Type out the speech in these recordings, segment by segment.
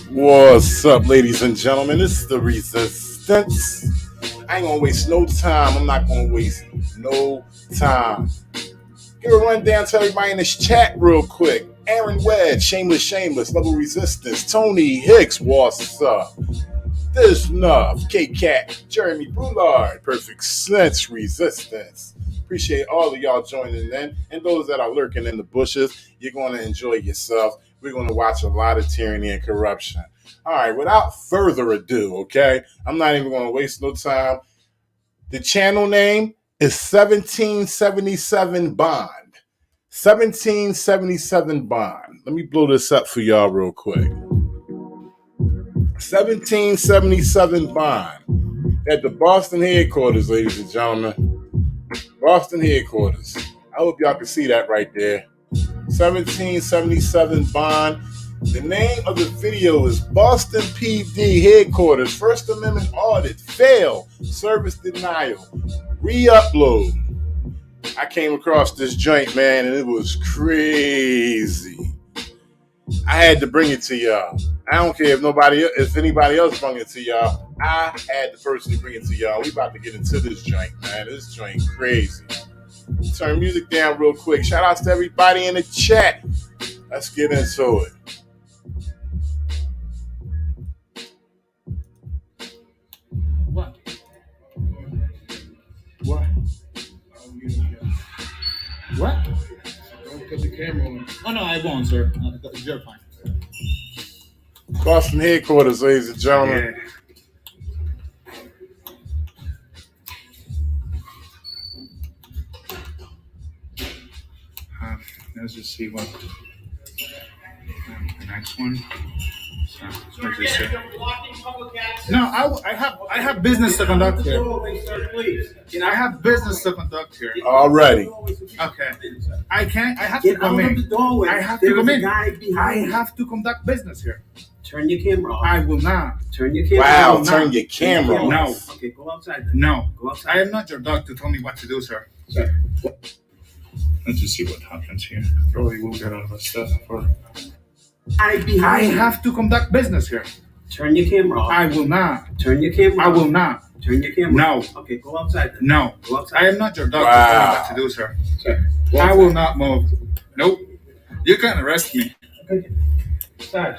What's up, ladies and gentlemen? This is the Resistance. I ain't gonna waste no time. I'm not gonna waste no time. Give a rundown to everybody in this chat real quick. Aaron Wedge, Shameless, Level Resistance. Tony Hicks, what's up? This Nuff, K-Cat, Jeremy Boulard, Perfect Sense Resistance. Appreciate all of y'all joining in. And those that are lurking in the bushes, you're going to enjoy yourself. We're going to watch a lot of tyranny and corruption. All right, without further ado, okay? I'm not even going to waste no time. The channel name is 1777 Bond. 1777 Bond. Let me blow this up for y'all real quick. 1777 Bond. At the Boston headquarters, ladies and gentlemen. Boston headquarters. I hope y'all can see that right there. 1777 Bond. The name of the video is Boston PD Headquarters. First Amendment audit. Fail. Service denial. Re-upload. I came across this joint, man, and it was crazy. I had to bring it to y'all. I don't care if anybody else bring it to y'all. I had to personally bring it to y'all. We about to get into this joint, man. This joint crazy. Turn music down real quick. Shout out to everybody in the chat. Let's get into it. What? What? Don't put the camera on. Oh no, I won't, sir. You're fine. Boston headquarters, ladies and gentlemen. Let's just see what the next one. No, I have business to conduct here. I have business to conduct here. Already. Okay. I have to come in. I have to come in. I have to conduct business here. Turn your camera off. I will not. Turn your camera off. Wow, turn your camera off. No. Okay, go outside. No. Go outside. I am not your dog to tell me what to do, sir. Let's just see what happens here. Probably will get all of our stuff for. I have to conduct business here. Turn your camera off. I will not. Turn your camera I off. will not. Turn your camera No. off. Okay, go outside then. No. Go outside. I am not your doctor. Wow. Tell me what to do, sir. Go I outside. will not move. Nope. You can arrest me. Okay. Sarge,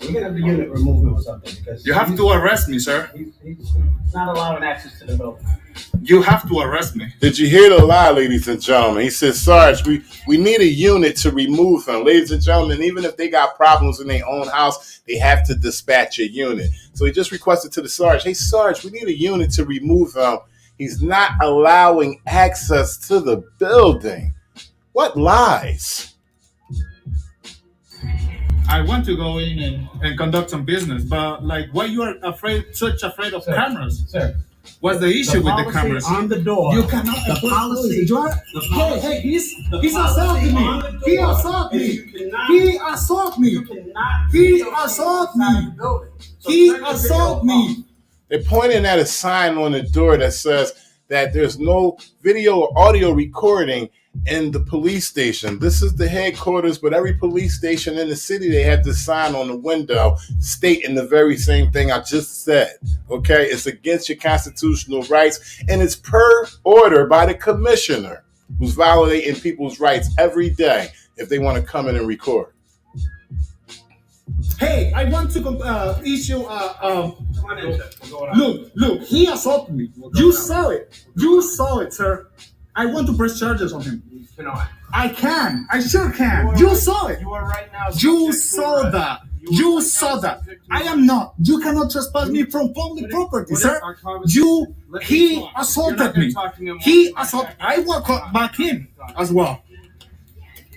we're gonna have the unit remove him or something because You have to arrest me, sir. he's not allowing access to the building. You have to arrest me. Did you hear the lie, ladies and gentlemen? He said, Sarge, we need a unit to remove him. Ladies and gentlemen, even if they got problems in their own house, they have to dispatch a unit. So he just requested to the Sarge, hey, Sarge, we need a unit to remove him. He's not allowing access to the building. What lies? I want to go in and conduct some business, but like, why you are such afraid of cameras? Sir, What's the issue with the policy cameras? on the door. You cannot The enforce policy. You are, The policy. hey, he's The assaulting policy on me. the He door assaulted is me. you cannot- He assaulted You me. cannot. He video assaulted inside me. the building. So He turn the assaulted video me. They're pointing at a sign on the door that says that there's no video or audio recording in the police station. This is the headquarters, but every police station in the city, they have this sign on the window stating the very same thing I just said. Okay, it's against your constitutional rights, and it's per order by the commissioner, who's violating people's rights every day if they want to come in and record. Hey, I want to issue Come on in, sir. We're going on. Look, he assaulted me. You saw it. You saw it, sir. I want to press charges on him. You cannot. I can. I sure can. You saw it. You are right now. You subject to saw arrest. that. You are You right saw now that. subject to I arrest. am not. You cannot trespass me from public property, What if sir. our conversation- You, Let me he talk. You're not assaulted gonna me. talk to me He about assaulted. my I will call back him as well.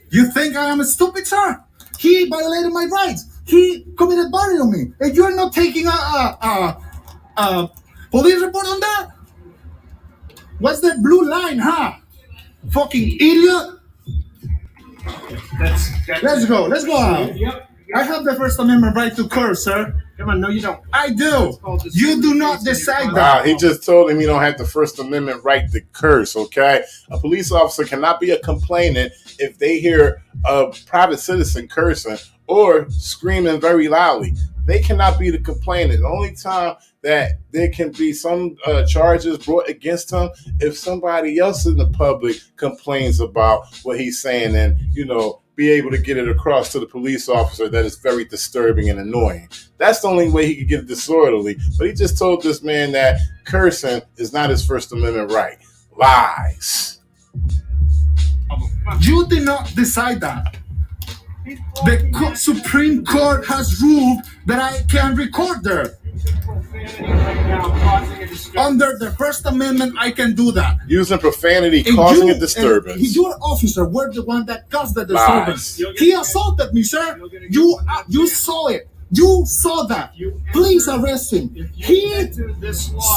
You think I am stupid, sir? He violated my rights. He committed battery on me, and you're not taking a police report on that? What's the blue line, huh? Fucking idiot! Let's go. Let's go out. Yep. I have the First Amendment right to curse, sir. Come on, no, you don't. I do. You do not decide that. He just told him you don't have the First Amendment right to curse, okay? A police officer cannot be a complainant if they hear a private citizen cursing or screaming very loudly. They cannot be the complainant. The only time that there can be some charges brought against him if somebody else in the public complains about what he's saying and, be able to get it across to the police officer that is very disturbing and annoying. That's the only way he could get it disorderly. But he just told this man that cursing is not his First Amendment right. Lies. You did not decide that. The Supreme Court has ruled that I can record there. Under the First Amendment, I can do that. Using profanity, And causing you- a disturbance. and your officer were the one that caused the Lies. disturbance. He assaulted me, sir. You saw it. You saw that. Please arrest him. He,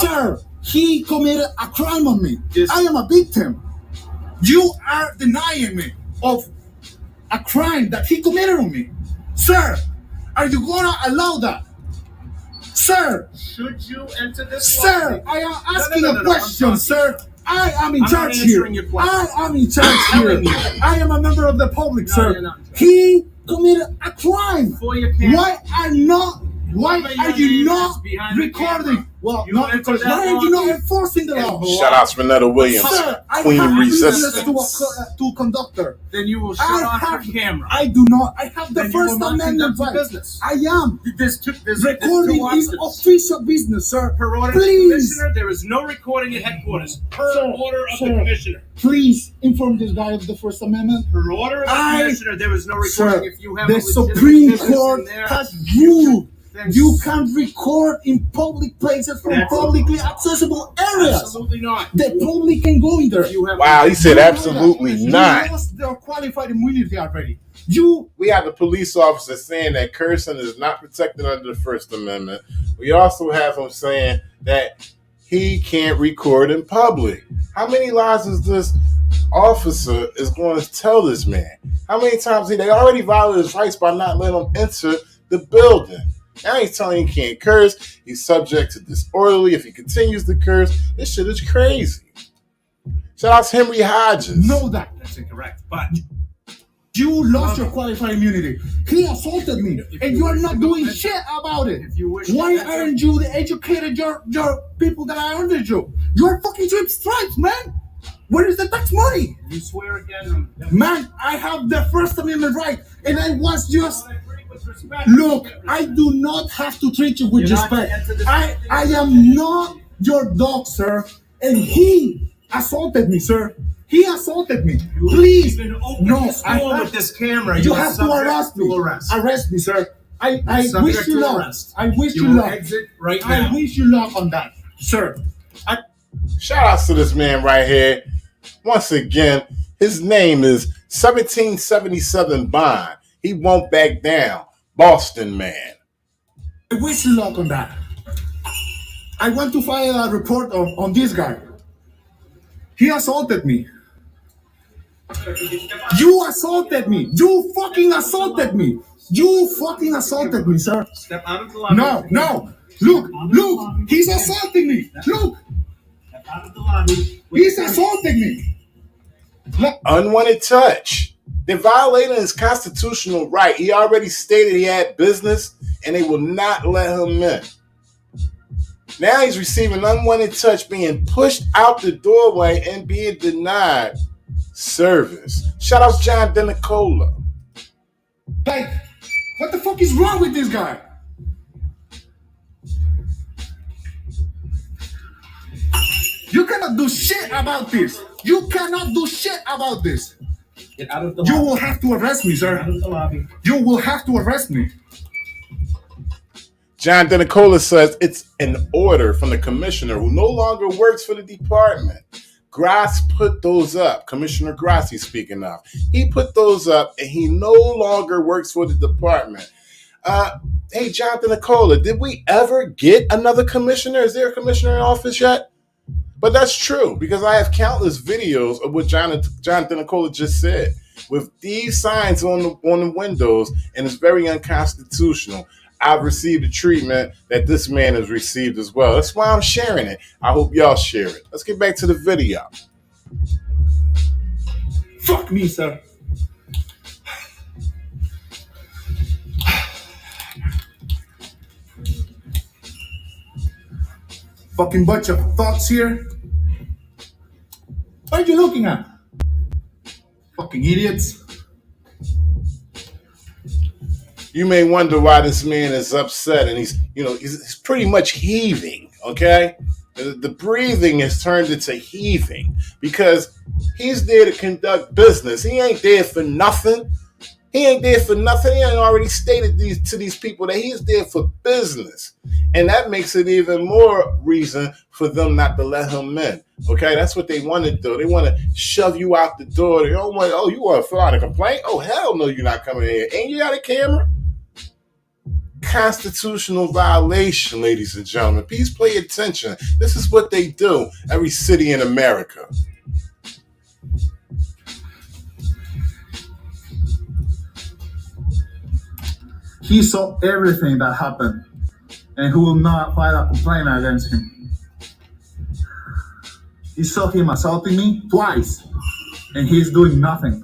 sir, he committed a crime on me. I am a victim. You are denying me of a crime that he committed on me. Sir, are you gonna allow that? Sir, Should you enter this sir, I am asking no, a I'm question, talking. sir. I am in I'm charge not here. answering your question. I am in charge here. telling you. I am a member of the public, No, sir. you're not. He committed a crime. For your camera. Why are not? Why Remember are your you name not is behind the recording? camera. Well, You not enter recording. that Why are you law not enforcing the law? Shout out to Renetta Williams, Sir, I Queen have Resistance. business to conductor. Then you will shut I off have. your camera. I do not. I have the Then you will First not Amendment conduct right. business. I am. There's Recording two is options. official business, sir. Per order of the Please, commissioner, there is no recording at headquarters. Per Sir, order of sir. the commissioner. please inform this guy of the First Amendment. Per order of the I- commissioner, there is no Sir, recording. If you have the a legitimate Supreme business in Court there, has ruled then you can record in public places from That's- publicly accessible areas. Absolutely not. The public can go in there. You have Wow, he said You know absolutely that. not. You lost their qualified immunity already. We have a police officer saying that cursing is not protected under the First Amendment. We also have him saying that he can't record in public. How many lies is this officer is going to tell this man? How many times they already violated his rights by not letting him enter the building? Now he's telling he can't curse. He's subject to disorderly if he continues to curse. This shit is crazy. Shout out to Henry Hodges. know that. That's incorrect. But You lost your qualified immunity. He assaulted me, and you are not doing shit about it. Why aren't you the educated your people that are under you? You are fucking drip stripes, man. Where is the tax money? You swear again. Man, I have the First Amendment right, and I was just... Look, I do not have to treat you with respect. I am not your dog, sir. And he assaulted me, sir. He assaulted me. Please, no, with this camera. You have to arrest me. Arrest me, sir. I wish you luck. I wish you luck. Exit right now. I wish you luck on that, sir. Shout outs to this man right here. Once again, his name is 1777 Bond. He won't back down. Boston man. I wish you luck on that. I want to file a report on this guy. He assaulted me. You assaulted me. You fucking assaulted me. You fucking assaulted me, sir. Step out of the lobby. No. Look. He's assaulting me. Look. Step out of the lobby. He's assaulting me. Look. Unwanted touch. They're violating his constitutional right. He already stated he had business, and they will not let him in. Now he's receiving unwanted touch, being pushed out the doorway and being denied service. Shout out to John DeNicola. Like, what the fuck is wrong with this guy? You cannot do shit about this. You cannot do shit about this. Get out of the You lobby. will have to arrest me, sir. Out of the lobby. You will have to arrest me. John DeNicola says it's an order from the commissioner who no longer works for the department. Grass put those up. Commissioner Grass, he's speaking of. He put those up, and he no longer works for the department. Hey, John DeNicola, did we ever get another commissioner? Is there a commissioner in office yet? But that's true, because I have countless videos of what John DeNicola just said with these signs on the windows, and it's very unconstitutional. I've received the treatment that this man has received as well. That's why I'm sharing it. I hope y'all share it. Let's get back to the video. Fuck me, sir. Fucking bunch of thoughts here. What are you looking at? Fucking idiots. You may wonder why this man is upset, and he's pretty much heaving, okay? The breathing has turned into heaving because he's there to conduct business. He ain't there for nothing. He ain't already stated to these people that he's there for business. And that makes it even more reason for them not to let him in. Okay, that's what they want to do. They want to shove you out the door. They don't want, you want to fill out a complaint? Oh, hell no, you're not coming in here. Ain't you got a camera? Constitutional violation, ladies and gentlemen. Please pay attention. This is what they do every city in America. He saw everything that happened, and who will not file a complaint against him. He saw him assaulting me twice, and he's doing nothing.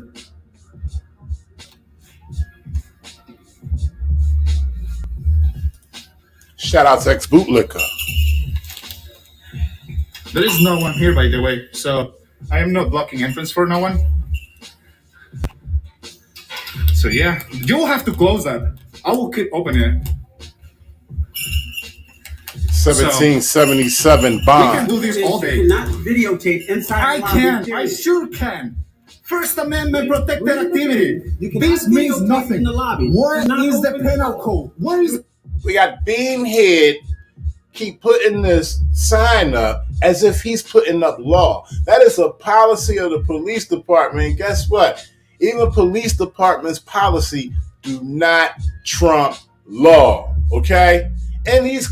Shout out to ex-bootlicker. There is no one here, by the way, so I am not blocking entrance for no one. So yeah, you will have to close that. I will keep opening it. 1777 We can bond. do this all day. Not videotape inside I the lobby, can. I period. sure can. First Amendment protected Really? activity. You cannot This means videotape nothing. in the lobby. What Do not is the open the penal door. code? What is... We got Beanhead keep putting this sign up as if he's putting up law. That is a policy of the police department. And guess what? Even police department's policy do not trump law. Okay? And these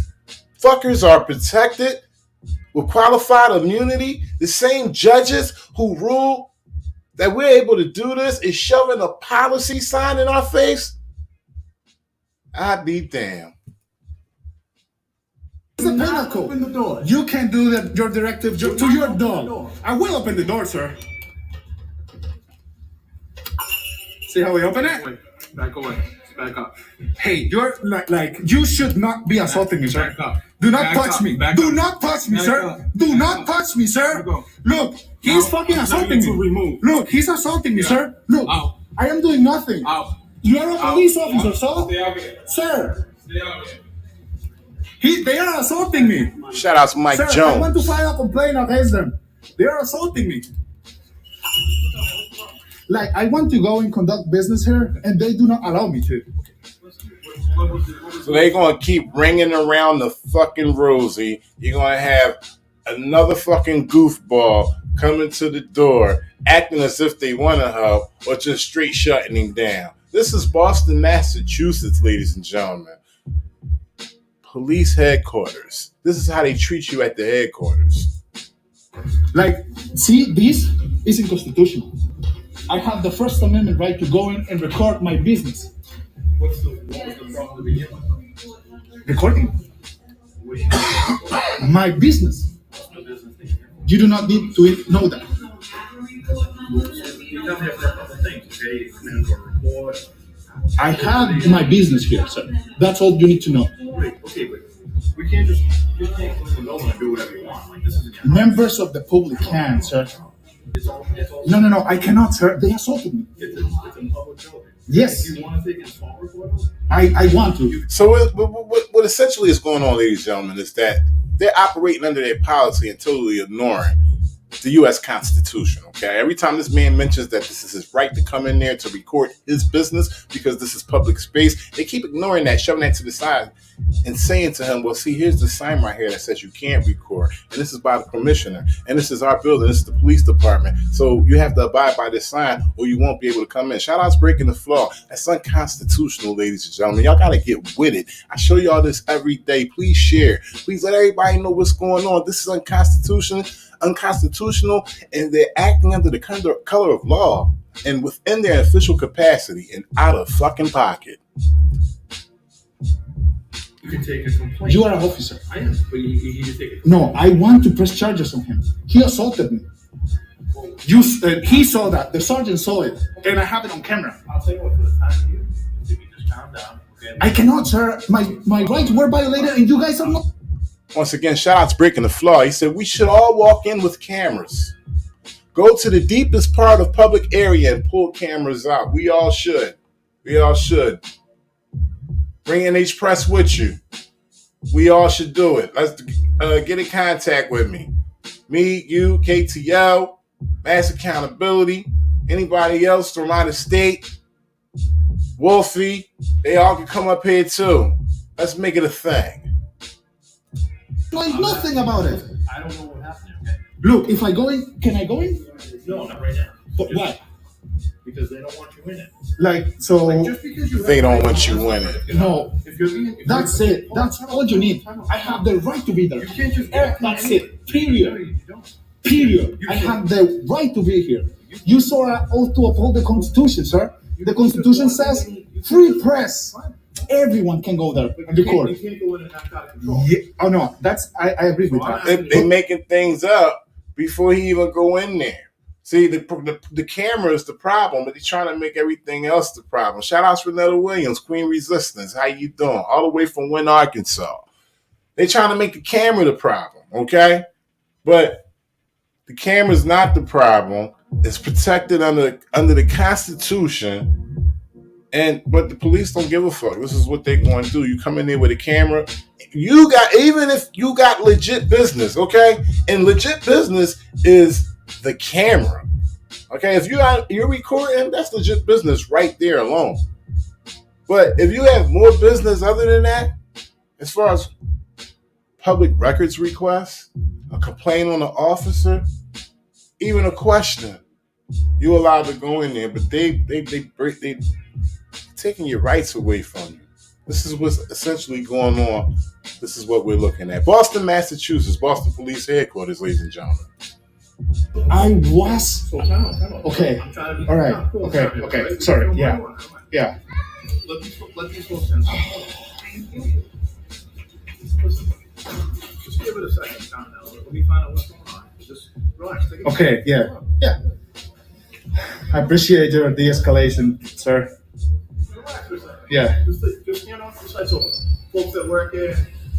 fuckers are protected with qualified immunity. The same judges who rule that we're able to do this is shoving a policy sign in our face. I'd be damned. It's a penal code. Open the door. You can do that. Your directive to not your open the dog. door. I will open the door, sir. See how we open it? Wait, back away. Back up. Hey, you're like you should not be assaulting me, sir. Back up. Do not Back touch up. me. Back Do up. not touch me, Back sir. up. Do Back not up. touch me, sir. Let go. Look, he's Out. fucking Now assaulting you me. to remove. Look, he's assaulting me, Yeah. sir. Look, Out. I am doing nothing. Out. You are a Out. police officer, so Stay out here. sir. Stay out here. They are assaulting me. Shout out to Mike Sir, I Jones. want to file a complaint against them. They are assaulting me. Like, I want to go and conduct business here, and they do not allow me to. So they're gonna keep ringing around the fucking rosy. You're gonna have another fucking goofball coming to the door, acting as if they want to help, or just straight shutting him down. This is Boston, Massachusetts, ladies and gentlemen. Police headquarters. This is how they treat you at the headquarters. Like, see, this is unconstitutional. I have the First Amendment right to go in and record my business. What was the problem to begin with? Recording my business. You do not need to know that. You come here for a couple of things, okay? You come in for a report. I have my business here, sir. That's all you need to know. Wait, okay, but we can't just you can't come to no and do whatever you want. Like this is a Members of the public can, sir. it's all No, I cannot, sir. They assaulted me. it's a public building. Yes, If you want to take a small report, I want to. So what essentially is going on, ladies and gentlemen, is that they're operating under their policy and totally ignoring the U.S. Constitution, okay? Every time this man mentions that this is his right to come in there to record his business because this is public space, they keep ignoring that, shoving that to the side, and saying to him, well, see, here's the sign right here that says you can't record, and this is by the commissioner, and this is our building, this is the police department, so you have to abide by this sign or you won't be able to come in. Shout out to breaking the law. That's unconstitutional, ladies and gentlemen. Y'all got to get with it. I show y'all this every day. Please share. Please let everybody know what's going on. This is unconstitutional, and they're acting under the color of law and within their official capacity and out of fucking pocket. you can take a complaint. You are an officer. I am, but you need to take a No, I want to press charges on him. He assaulted me. He saw that. The sergeant saw it, and I have it on camera. I'll tell you what, for the time of you, if you just calm down, okay? I cannot, sir. My rights were violated, and you guys are not. Once again, shout out to breaking the law. He said we should all walk in with cameras. Go to the deepest part of public area and pull cameras out. We all should. We all should. Bring NH Press with you. We all should do it. Let's get in contact with me. Me, you, KTL, Mass Accountability, anybody else from out of state, Wolfie, they all can come up here too. Let's make it a thing. Like nothing about it. I don't know what happened, okay? Look, if I go in, can I go in? No, not right now. But why? Because they don't want you in it. Like, so, Just because you They don't want you in it. no, If you're being, if that's you're, it. That's all you need. I have the right to be there. You can't just That's it. Period. You don't. Period. I have the right to be here. You saw an oath to uphold the Constitution, sir. The Constitution says free press. Everyone can go there and You record. can't go in and act out of control. Yeah. Oh no, I agree with that. They making things up before he even go in there. See, the camera is the problem, but they're trying to make everything else the problem. Shout out to Renetta Williams, Queen Resistance. How you doing? All the way from Wynn, Arkansas. They're trying to make the camera the problem, okay? But the camera's not the problem. It's protected under the Constitution. But the police don't give a fuck. This is what they're going to do. You come in there with a camera. Even if you got legit business, okay? And legit business is the camera. Okay, if you're recording, that's legit business right there alone. But if you have more business other than that, as far as public records requests, a complaint on an officer, even a question, you're allowed to go in there. But they taking your rights away from you. This is what's essentially going on. This is what we're looking at. Boston, Massachusetts, Boston Police Headquarters, ladies and gentlemen. I was So time out. okay. I'm trying to be All right. not cool, Okay. right? Sorry. Yeah. Yeah. Let these folks in. Listen, just give it a second. Calm down. Let me find out what's going on. Just relax. Take it Okay. easy. Yeah. Yeah. I appreciate your de-escalation, sir. Relax for a second. Yeah. Just stand off the side so folks that work here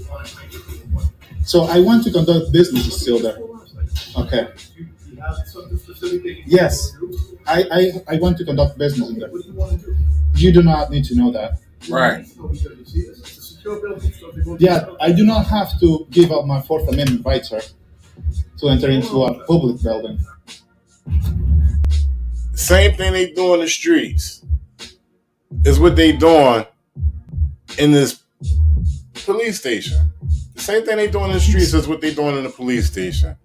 want to make it. So I want to conduct business still there. Hold on a second. Okay. You have something specific that you Yes. want to do? I want to conduct business in there. What do you want to do? You do not need to know that. Right. So because you see this, it's a secure building. So if they go to Yeah, I do not have to give up my Fourth Amendment right, sir, to enter into a public building. Same thing they do in the streets is what they doing in this police station. The same thing they doing in the streets is what they doing in the police station.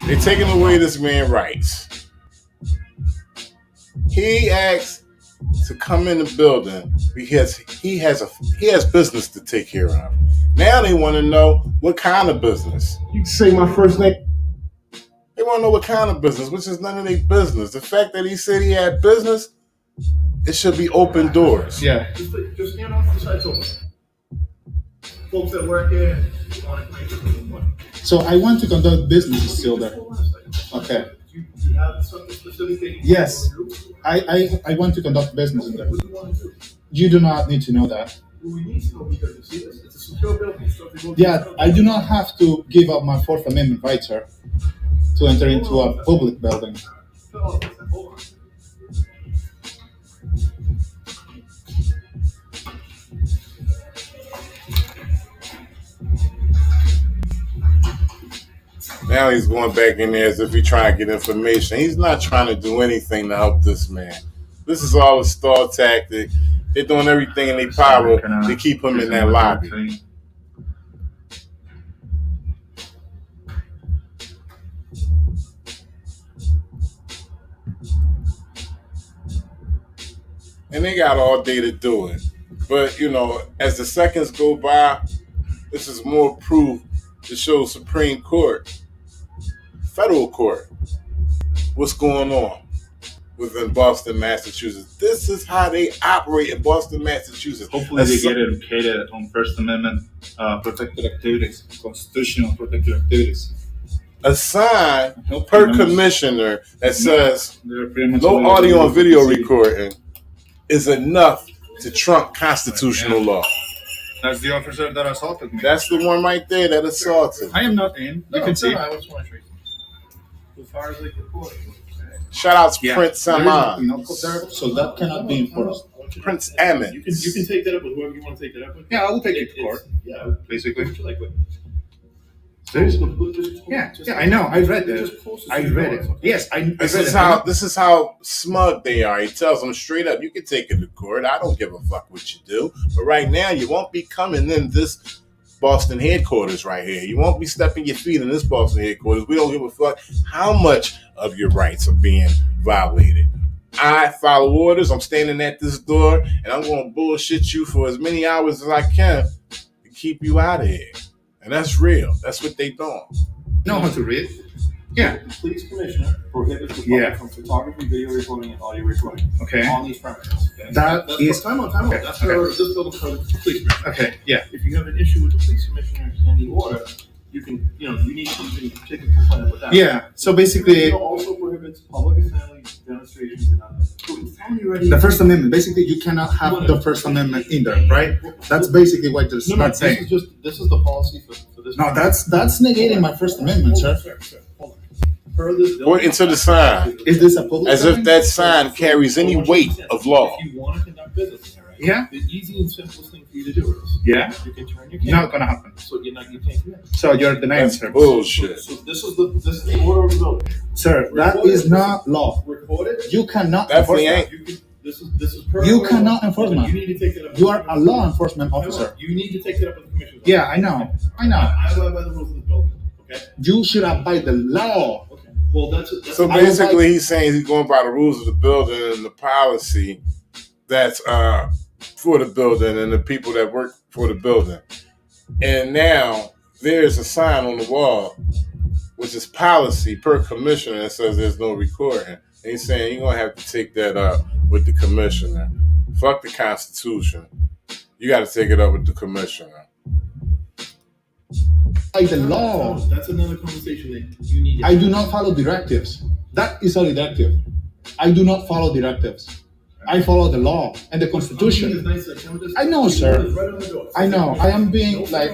They taking away this man's rights. He asked to come in the building because he has business to take care of. Now they want to know what kind of business. You can say my first name. They want to know what kind of business, which is none of their business. The fact that he said he had business, it should be open doors. Yeah. Just stand off the side so folks that work here want to make it. So I want to conduct business still there. Hold on a second. Okay. You have something specific that you Yes. want to do? I want to conduct business in there. What do you want to do? You do not need to know that. Well, we need to know because you see this, it's a secure building. So if they go to Yeah, I do not have to give up my Fourth Amendment right, sir, to enter into a public building. Hold on. Now he's going back in there as if he's trying to get information. He's not trying to do anything to help this man. This is all a stall tactic. They're doing everything in their power to keep him in that lobby. And they got all day to do it. But, as the seconds go by, this is more proof to show Supreme Court, federal court, what's going on within Boston, Massachusetts. This is how they operate in Boston, Massachusetts. Hopefully they get educated on First Amendment protected activities, constitutional protected activities. A sign per commissioner that says They're pretty much no all audio over and the video city. recording is enough to trump constitutional law. That's the officer that assaulted me. That's the one right there that assaulted. I am not in. You can see. I just want to show you. As far as like recording. Shout out to Yeah. Prince There is Saman. no code there, so that cannot be enforced. Prince Ammon. You can take that up with whoever you want to take that up with. Yeah, I will take it to court. Yeah, Basically. what you like with. Yeah, I know. I read that. I read it. Yes, I read it. This is how smug they are. He tells them straight up, you can take it to court. I don't give a fuck what you do. But right now, you won't be coming in this Boston headquarters right here. You won't be stepping your feet in this Boston headquarters. We don't give a fuck how much of your rights are being violated. I follow orders. I'm standing at this door, and I'm going to bullshit you for as many hours as I can to keep you out of here. And that's real. That's what they doing. Know how to read? Yeah. The police commissioner prohibits the Yeah. public from photography, video recording, and audio recording Okay. on these premises. Okay? That is- time out. Okay, That's for this building for the police commissioner. Okay. Yeah. If you have an issue with the police commissioner and the order, you can, you need to take a complaint with that. Yeah. So It basically, also prohibits public assembly, demonstrations, and others. Tell me already. the First Amendment. Basically, you cannot have the First Amendment in there, right? That's basically what they're No, not saying. this is the policy for this. No, that's negating my First Amendment, sir. Hold on. Per this bill- Point into the sign. Is this a public? As if building? that sign carries any weight of law. If you want to conduct business in there, right? Yeah. The easy and simplest thing for you to do is Yeah. you can turn your Not camera, gonna happen. so you can't come in. So you're denying That's service. bullshit. So this is the order of the building. Sir, that is not law. Record it. You cannot enforce Definitely that. ain't. You can, this is per. You cannot enforce You that. need to take that up. You are a law enforcement officer. You need to take that up with the commissioner. Yeah, I know. I know. I abide by the rules of the building. Okay. You should abide the law. Okay. Well, that's So basically, he's saying he's going by the rules of the building and the policy that's for the building and the people that work for the building. And now there's a sign on the wall, which is policy per commissioner that says there's no recording. And he's saying you're going to have to take that up with the commissioner. Fuck the Constitution. You got to take it up with the commissioner. By the law. That's another conversation that you need. I do not follow directives. That is a directive. I do not follow directives. I follow the law and the Constitution. I know, sir. I know. I am being like,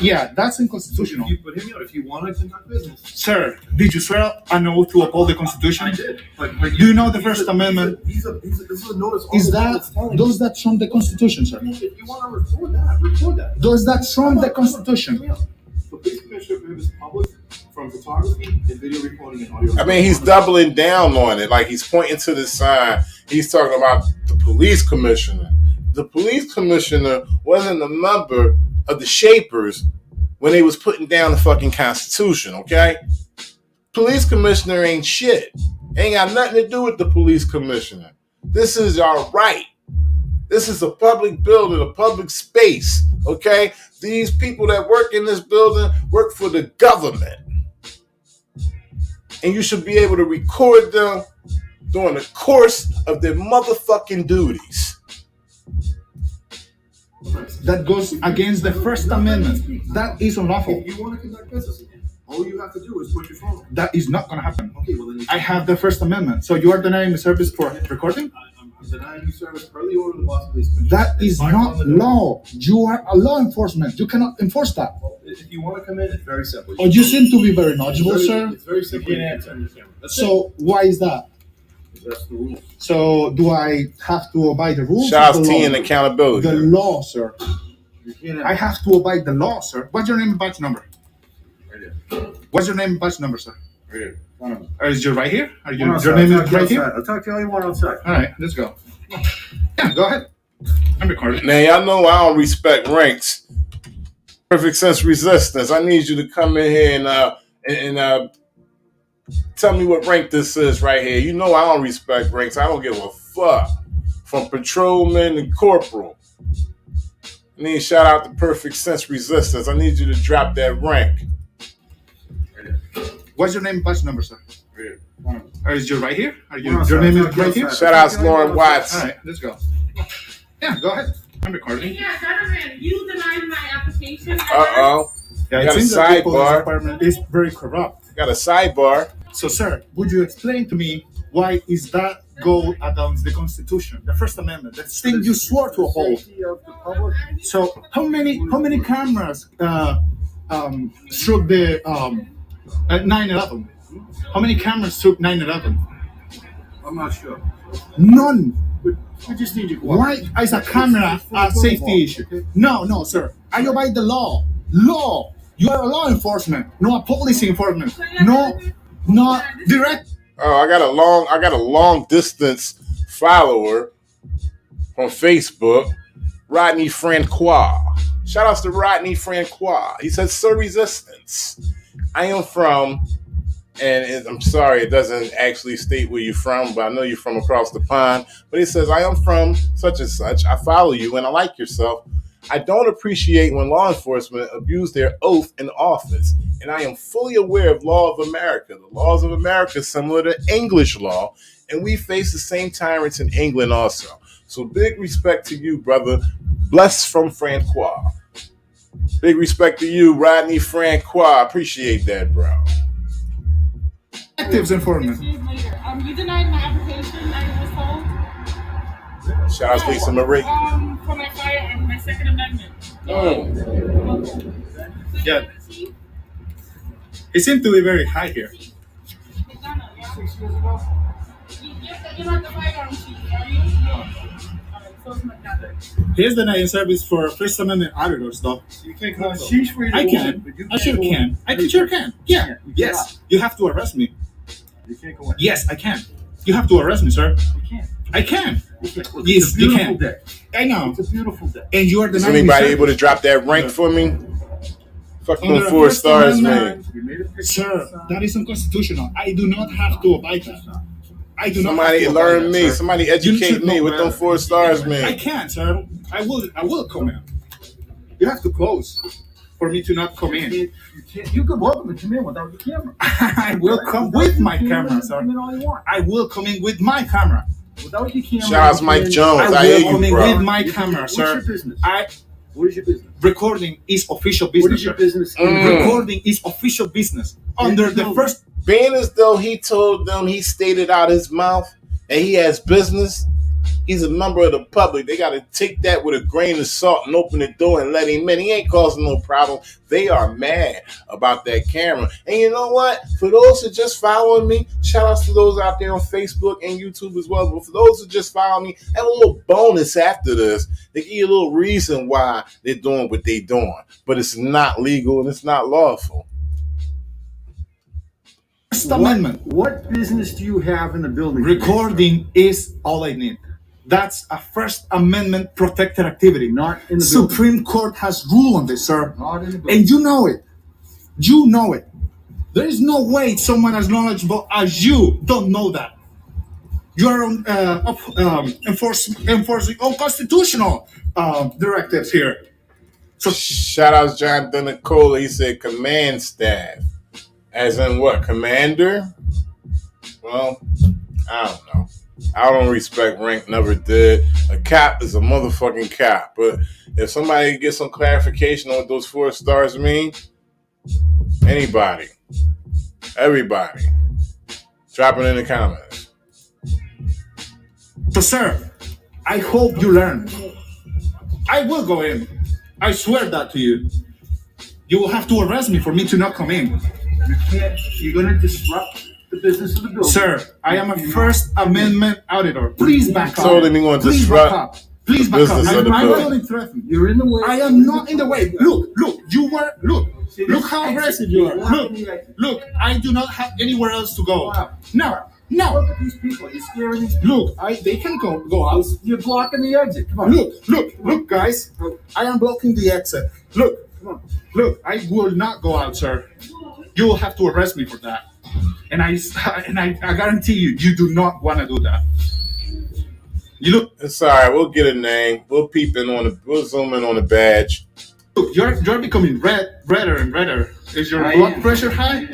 yeah, that's unconstitutional. But hear me out. If you want to conduct business, Sir, did you swear an oath to uphold the Constitution? I did. But Do you know the First Amendment? This is a notice. Is does that trump the Constitution, sir? If you want to record that, record that. Does that trump the Constitution? The police commissioner prohibits public from photography and video recording and audio. I mean, he's doubling down on it. Like, he's pointing to the sign. He's talking about the police commissioner. The police commissioner wasn't a member of the Shapers when they was putting down the fucking Constitution, okay? Police commissioner ain't shit. Ain't got nothing to do with the police commissioner. This is our right. This is a public building, a public space, okay? These people that work in this building work for the government. And you should be able to record them during the course of their motherfucking duties. That goes against the First Amendment. That is unlawful. If you want to conduct business again, all you have to do is put your phone on. That is not going to happen. Okay, well then I have the First Amendment. So you are denying me service for recording? I'm denying you service per the order of the Boston Police Commissioner. That is not law. You are a law enforcement. You cannot enforce that. Well, if you want to come in, it's very simple. Oh, you seem to be very knowledgeable, sir. It's very simple. You can't answer your camera. That's So why is that? it. That's the rules. So do I have to obey the rules? Shouts or the T law? and accountability. The law, sir. You can't I have to obey the law, sir. What's your name and badge number? Right here. What's your name and badge number, sir? Right here. Is your right here? Are you, Come on, your outside. name I'll is talk to you right here? outside. I'll talk to you all you want outside. All right, let's go. Yeah, go ahead. I'm recording. Now, y'all know I don't respect ranks. Perfect Sense Resistance. I need you to come in here and tell me what rank this is right here. You know I don't respect ranks. I don't give a fuck. From patrolman to corporal. I need to shout out to Perfect Sense Resistance. I need you to drop that rank. What's your name and badge number, sir? Right here. Is your right here? Are you? Come on, Your outside. name I'll is talk to you right here? outside. Shout out to Lauren Watts. All right, let's go. Yeah, go ahead. I'm recording. Yeah, Donovan, you denied my application. Uh-oh. Yeah, Got a seems that the police sidebar. department is very corrupt. Got a sidebar. So, sir, would you explain to me why is that go against the Constitution, the First Amendment, the thing you swore to uphold? Safety of the public. So, how many cameras struck the at 9/11? How many cameras struck 9/11? I'm not sure. None. We just need you. Why is a camera a safety issue? No, sir. I obey the law. Law. You are a law enforcement, not a police enforcement. No, not direct. Oh, I got a long distance follower from Facebook, Rodney Francois. Shout outs to Rodney Francois. He says, Sir Resistance, I am from, and I'm sorry, it doesn't actually state where you're from, but I know you're from across the pond. But it says, I am from such and such. I follow you and I like yourself. I don't appreciate when law enforcement abuse their oath in office, and I am fully aware of law of America. The laws of America are similar to English law, and we face the same tyrants in England also. So big respect to you, brother. Blessed from Francois. Big respect to you, Rodney Francois. Appreciate that, bro. Actives 6 informant. years later. You denied my application, I was told. Shout out to Lisa Marie. For my firearm, my Second Amendment. Mm. Yeah. He seemed to be very high here. McDonough, yeah. 6 years ago. You're not the firearm chief, are you? No. Alright, so it's McDonough. Here's the night service for First Amendment auditors, though. You can't come on. She's free to I go can. in, but you I sure can't go can. in. I sure can. Yeah. You Yes. cannot. You have to arrest me. You can't go in. Yes, I can. You have to arrest me, sir. You can't. I can. You can't. Look, Yes, it's a you beautiful can. day. I know. It's a beautiful day. And you are Is denying me anybody service. able to drop that rank for me? Fuck Under them the 4 First stars, Amendment, man. You made a picture. Sir, that is unconstitutional. I do not have to abide that. I do not Somebody have to abide learn that, me. sir. Somebody You educate should me know with them better. 4 stars, I man. can't, sir. I will come in. You have to close for me to not come in. You can't. You can welcome to come in without your camera. I will come with my camera, sir. Come in all you want. I will come in with my camera. Without your camera. Shout out to you Mike can't- Jones. I I hear will come you, in bro. with my camera, What's sir. your business? I What is your business? recording is official What business. is your Sir. business? Mm. Recording is official business under the building. First being as though he told them, he stated out his mouth and he has business, he's a member of the public. They got to take that with a grain of salt and open the door and let him in. He ain't causing no problem. They are mad about that camera. And you know what? For those who just following me, shout outs to those out there on Facebook and YouTube as well. But for those who just follow me, I have a little bonus after this. They give you a little reason why they're doing what they're doing. But it's not legal and it's not lawful. First Amendment. What business do you have in the building? Recording is all I need. That's a First Amendment protected activity. Not in the building. Supreme Court has ruled on this, sir. Not in the building. And you know it. You know it. There is no way someone as knowledgeable as you don't know that. You are enforcing unconstitutional directives here. So shout out to Jonathan Nicola. He said command staff. As in what? Commander? Well, I don't know. I don't respect rank, never did. A cap is a motherfucking cap. But if somebody gets some clarification on what those 4 stars mean, anybody, everybody, drop it in the comments. So, sir, I hope you learn. I will go in. I swear that to you. You will have to arrest me for me to not come in. You can't. You're going to disrupt the business of the building. Sir, I am a First Amendment auditor. Please back up. So then you're going to disrupt back up. Please back up. business of the I'm building. feeling threatened. You're in the way. I am not in the way. Look, you were, look how aggressive you are. Look, I do not have anywhere else to go. No. Look at these people. You're scaring these people. Look, they can go out. You're blocking the exit. Come on. Look, guys. I am blocking the exit. Look, I will not go out, sir. You will have to arrest me for that. And I guarantee you do not want to do that. You look. It's all right. We'll get a name. We'll zoom in on the badge. Look, you're becoming redder and redder. Is your blood pressure high?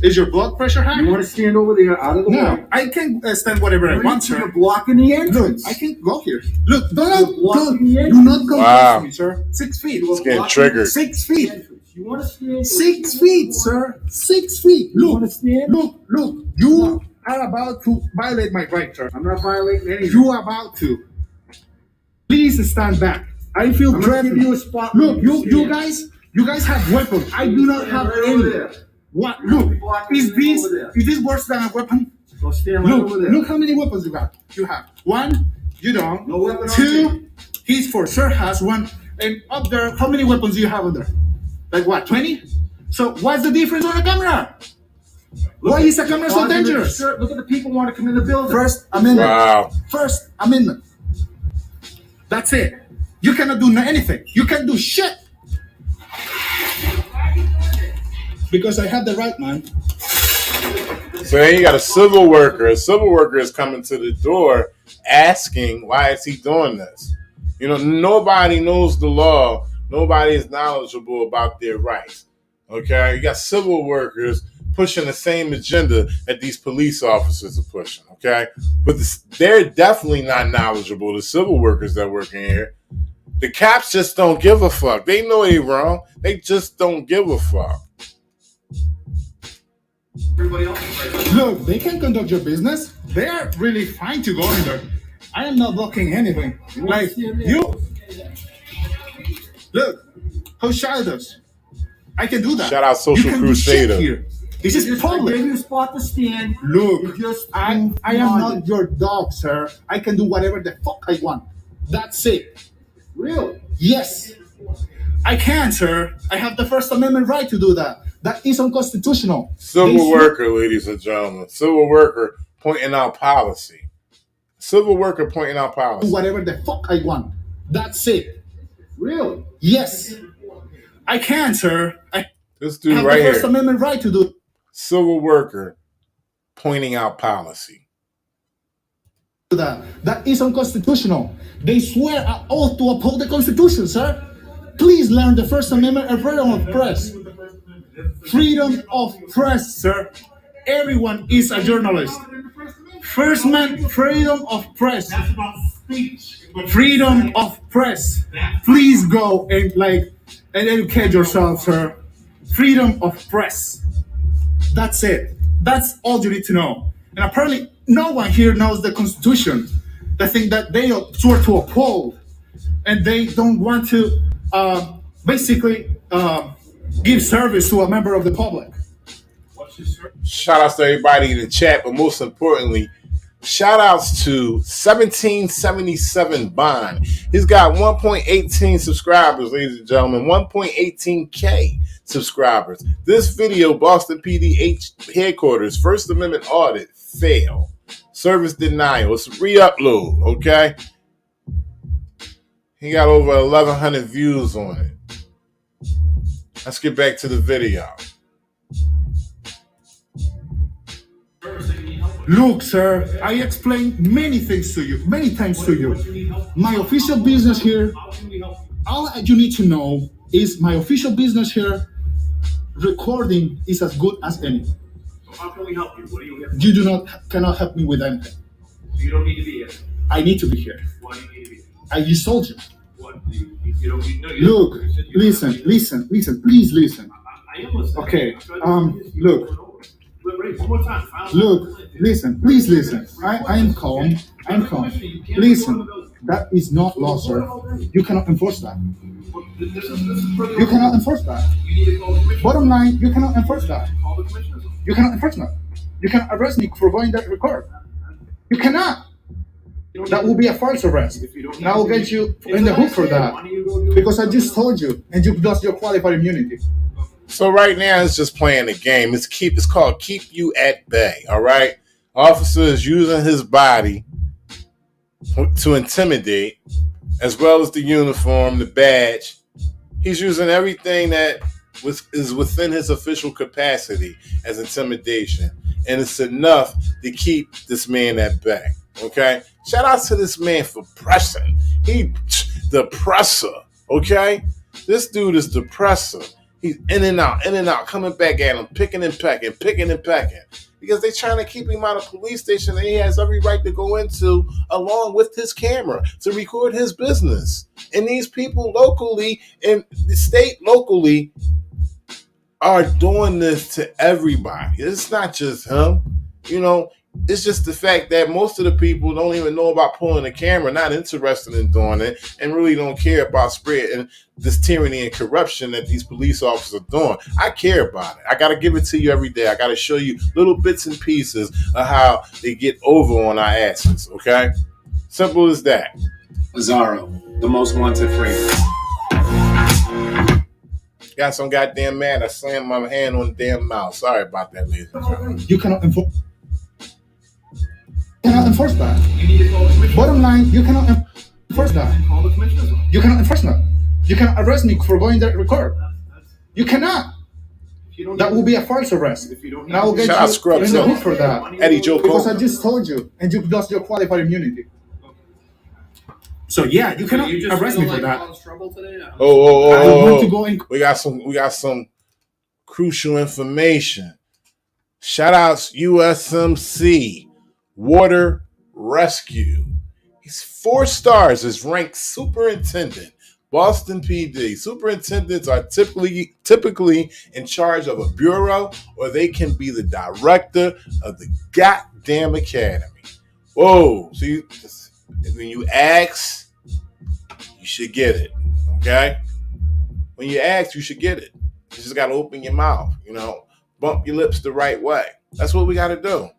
Is your blood pressure high? You want to stand over there out of the way? No, I can stand whatever I want, sir. You're blocking the entrance. Look, I can't go here. Look, do entrance. not come Wow. close to me, sir. 6 feet. It's getting triggered. 6 feet. You want to stand? 6 feet, sir. 6 feet. You want to stand? Look. You are about to violate my right, sir. I'm not violating anything. You are about to. Please stand back. I feel I'm going to threatened. give you a spot. Look, you guys have weapons. I do not have Right any. over there. What? Look, is Over this worse than a weapon? Go stand right over there. Look how many weapons you have. 1, you don't. No weapon on 2, he's for sure has 1. And up there, how many weapons do you have up there? Like what, 20? So what's the difference on the camera? Why is the camera so dangerous? Look at the people who want to come in the building. First Amendment. Wow. First Amendment. That's it. You cannot do anything. You can't do shit. Because I have the right, man. So then you got a civil worker. A civil worker is coming to the door asking, why is he doing this? You know, nobody knows the law. Nobody is knowledgeable about their rights. Okay? You got civil workers pushing the same agenda that these police officers are pushing. Okay? But they're definitely not knowledgeable, the civil workers that work in here. The cops just don't give a fuck. They know they're wrong. They just don't give a fuck. Everybody else is right there. Look, they can conduct your business. They are really fine to go in there. I am not blocking anything. Like, you. Look, how shy does. I can do that. Shout out Social You can do shit Crusader. here. This is I gave public. you a spot to stand. Look, You just I am not your dog, sir. I can do whatever the fuck I want. That's it. Really? Yes. I can, sir. I have the First Amendment right to do that. That is unconstitutional. They Civil should worker, ladies and gentlemen. Civil worker pointing out policy. Civil worker pointing out do policy. whatever the fuck I want. That's it. Really? Yes. I can, sir. I This dude have right the First here. Amendment right to do Civil worker pointing out policy. that. That is unconstitutional. They swear an oath to uphold the Constitution, sir. Please learn the First Amendment and freedom of press. Freedom of press, sir. Everyone is a journalist. First man, freedom of press. That's about speech. Freedom of press. Please go and educate yourself, sir. Freedom of press. That's it. That's all you need to know. And apparently, no one here knows the Constitution. The thing that they swear to uphold, and they don't want to basically give service to a member of the public. Shout outs to everybody in the chat, but most importantly, shout outs to 1777 Bond. He's got 1.18 subscribers, ladies and gentlemen, 1.18K subscribers. This video, Boston PD headquarters, First Amendment audit, fail. Service denial. It's a re-upload, okay? He got over 1,100 views on it. Let's get back to the video. Look, sir, I explained many things to you, many times to you. My official business here, all you need to know is my official business here, recording is as good as any. So how can we help you? What do you get? You cannot help me with anything. So you don't need to be here. I need to be here. Why do you need to be here? I just told you. What? You don't need, no, you Look, don't. You said you don't listen, please listen. I am listening. Okay, I'm trying to listen to you look. over and over. Wait, one more time. Look, listen, please listen. I am calm. I'm calm. Listen, that is not law, sir. You cannot enforce that. This is pretty You cannot enforce that. You need to call the commissioner. Bottom line, you cannot enforce that. Call the commissioner's office. You cannot enforce that. You cannot arrest me for going that record. You cannot. You don't That need will be a false arrest. If you don't And I will need to get you It's in the a hook nice for day. that. Why don't you go do it? Because I just told you, and you lost your qualified immunity. So right now it's just playing a game. It's called keep you at bay. All right. Officer is using his body to intimidate, as well as the uniform, the badge. He's using everything that is within his official capacity as intimidation, and it's enough to keep this man at bay. Okay. Shout out to this man for pressing. The presser. Okay. This dude is the presser. He's in and out, coming back at him, picking and pecking, because they're trying to keep him out of police station that he has every right to go into along with his camera to record his business. And these people locally and the state locally are doing this to everybody. It's not just him, you know. It's just the fact that most of the people don't even know about pulling a camera, not interested in doing it, and really don't care about spreading this tyranny and corruption that these police officers are doing. I care about it. I got to give it to you every day. I got to show you little bits and pieces of how they get over on our asses, okay? Simple as that. Bizarro, the most wanted fragrance. Got some goddamn mad. I slammed my hand on the damn mouth. Sorry about that, ladies and gentlemen. You cannot enforce that. You need to call the commissioner. Bottom line, you cannot enforce that. Call the commissioner's office. You cannot enforce that. You cannot arrest me for going that record. You cannot. If you don't That need will to- be a false arrest. If you don't need And I will to- get Shout out you Scrubs in the Up. hook for that. Eddie Joe Because I Cole. just told you, and you lost your qualified immunity. So yeah, you cannot You just arrest feel me for like that. caused trouble today? I want to Oh. go in. We got some crucial information. Shout outs USMC Water Rescue. He's 4 stars, is ranked superintendent. Boston PD. Superintendents are typically in charge of a bureau, or they can be the director of the goddamn academy. Whoa. See, when you ask, you should get it. Okay? When you ask, you should get it. You just got to open your mouth, you know, bump your lips the right way. That's what we got to do.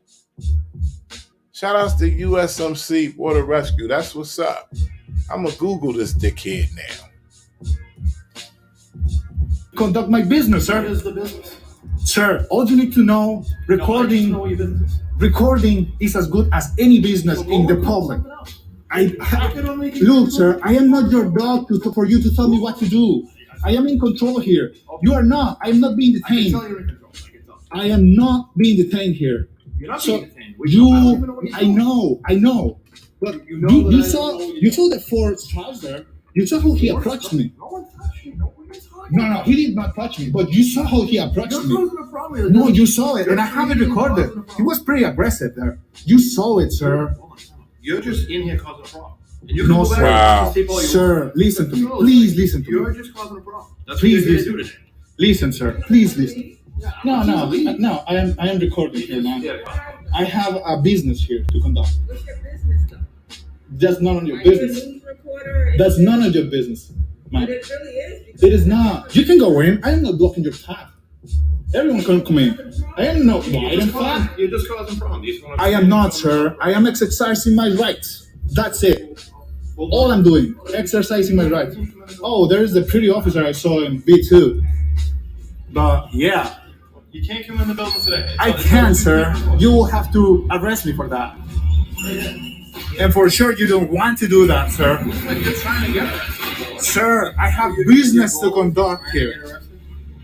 Shout outs to USMC Water Rescue. That's what's up. I'm going to Google this dickhead now. Conduct my business, What sir. is the business? Sir, all you need to know, No, I just recording know your business. recording is as good as any business in the public. I can only do- Look, sir, I am not your dog for you to tell me what to do. I am in control here. You are not. I am not being I can detained. tell you're in control. I can tell. I am not being detained here. You're not So being detained. I don't even know what you're doing. I know. But You know that I you don't saw know what you you're saw the 4 stars there. You saw how he approached me. No one touched you. No one is talking. No, he did not touch me. But you saw how he approached You're me. causing a problem. No, you saw it, and I have it You're recorded. causing a problem. He was pretty aggressive there. You saw it, sir. Hold on. You're just in here causing a problem. And you No, can go back sir. and Wow. tape all you Sir, want. listen to me. No, Please listen to You're me. just causing a problem. That's Please what you're listen. here to do today. Listen, sir. Please listen. No. I am recording here now. I have a business here to conduct. What's your business though? That's none of your Are you a business. news reporter? That's none of your business, man. But it really is. because- It is not. You can go in. I am not blocking your path. Everyone can come in. I am not wide path. You're just causing problems. You just wanna- I am not, sir. I am exercising my rights. That's it. All I'm doing, exercising my rights. Oh, there is the pretty officer I saw in B2. But yeah, You can't come in the building today. I can, sir. You will have to arrest me for that. And for sure, you don't want to do that, sir. You're trying to get us. Sir, I have business to conduct here.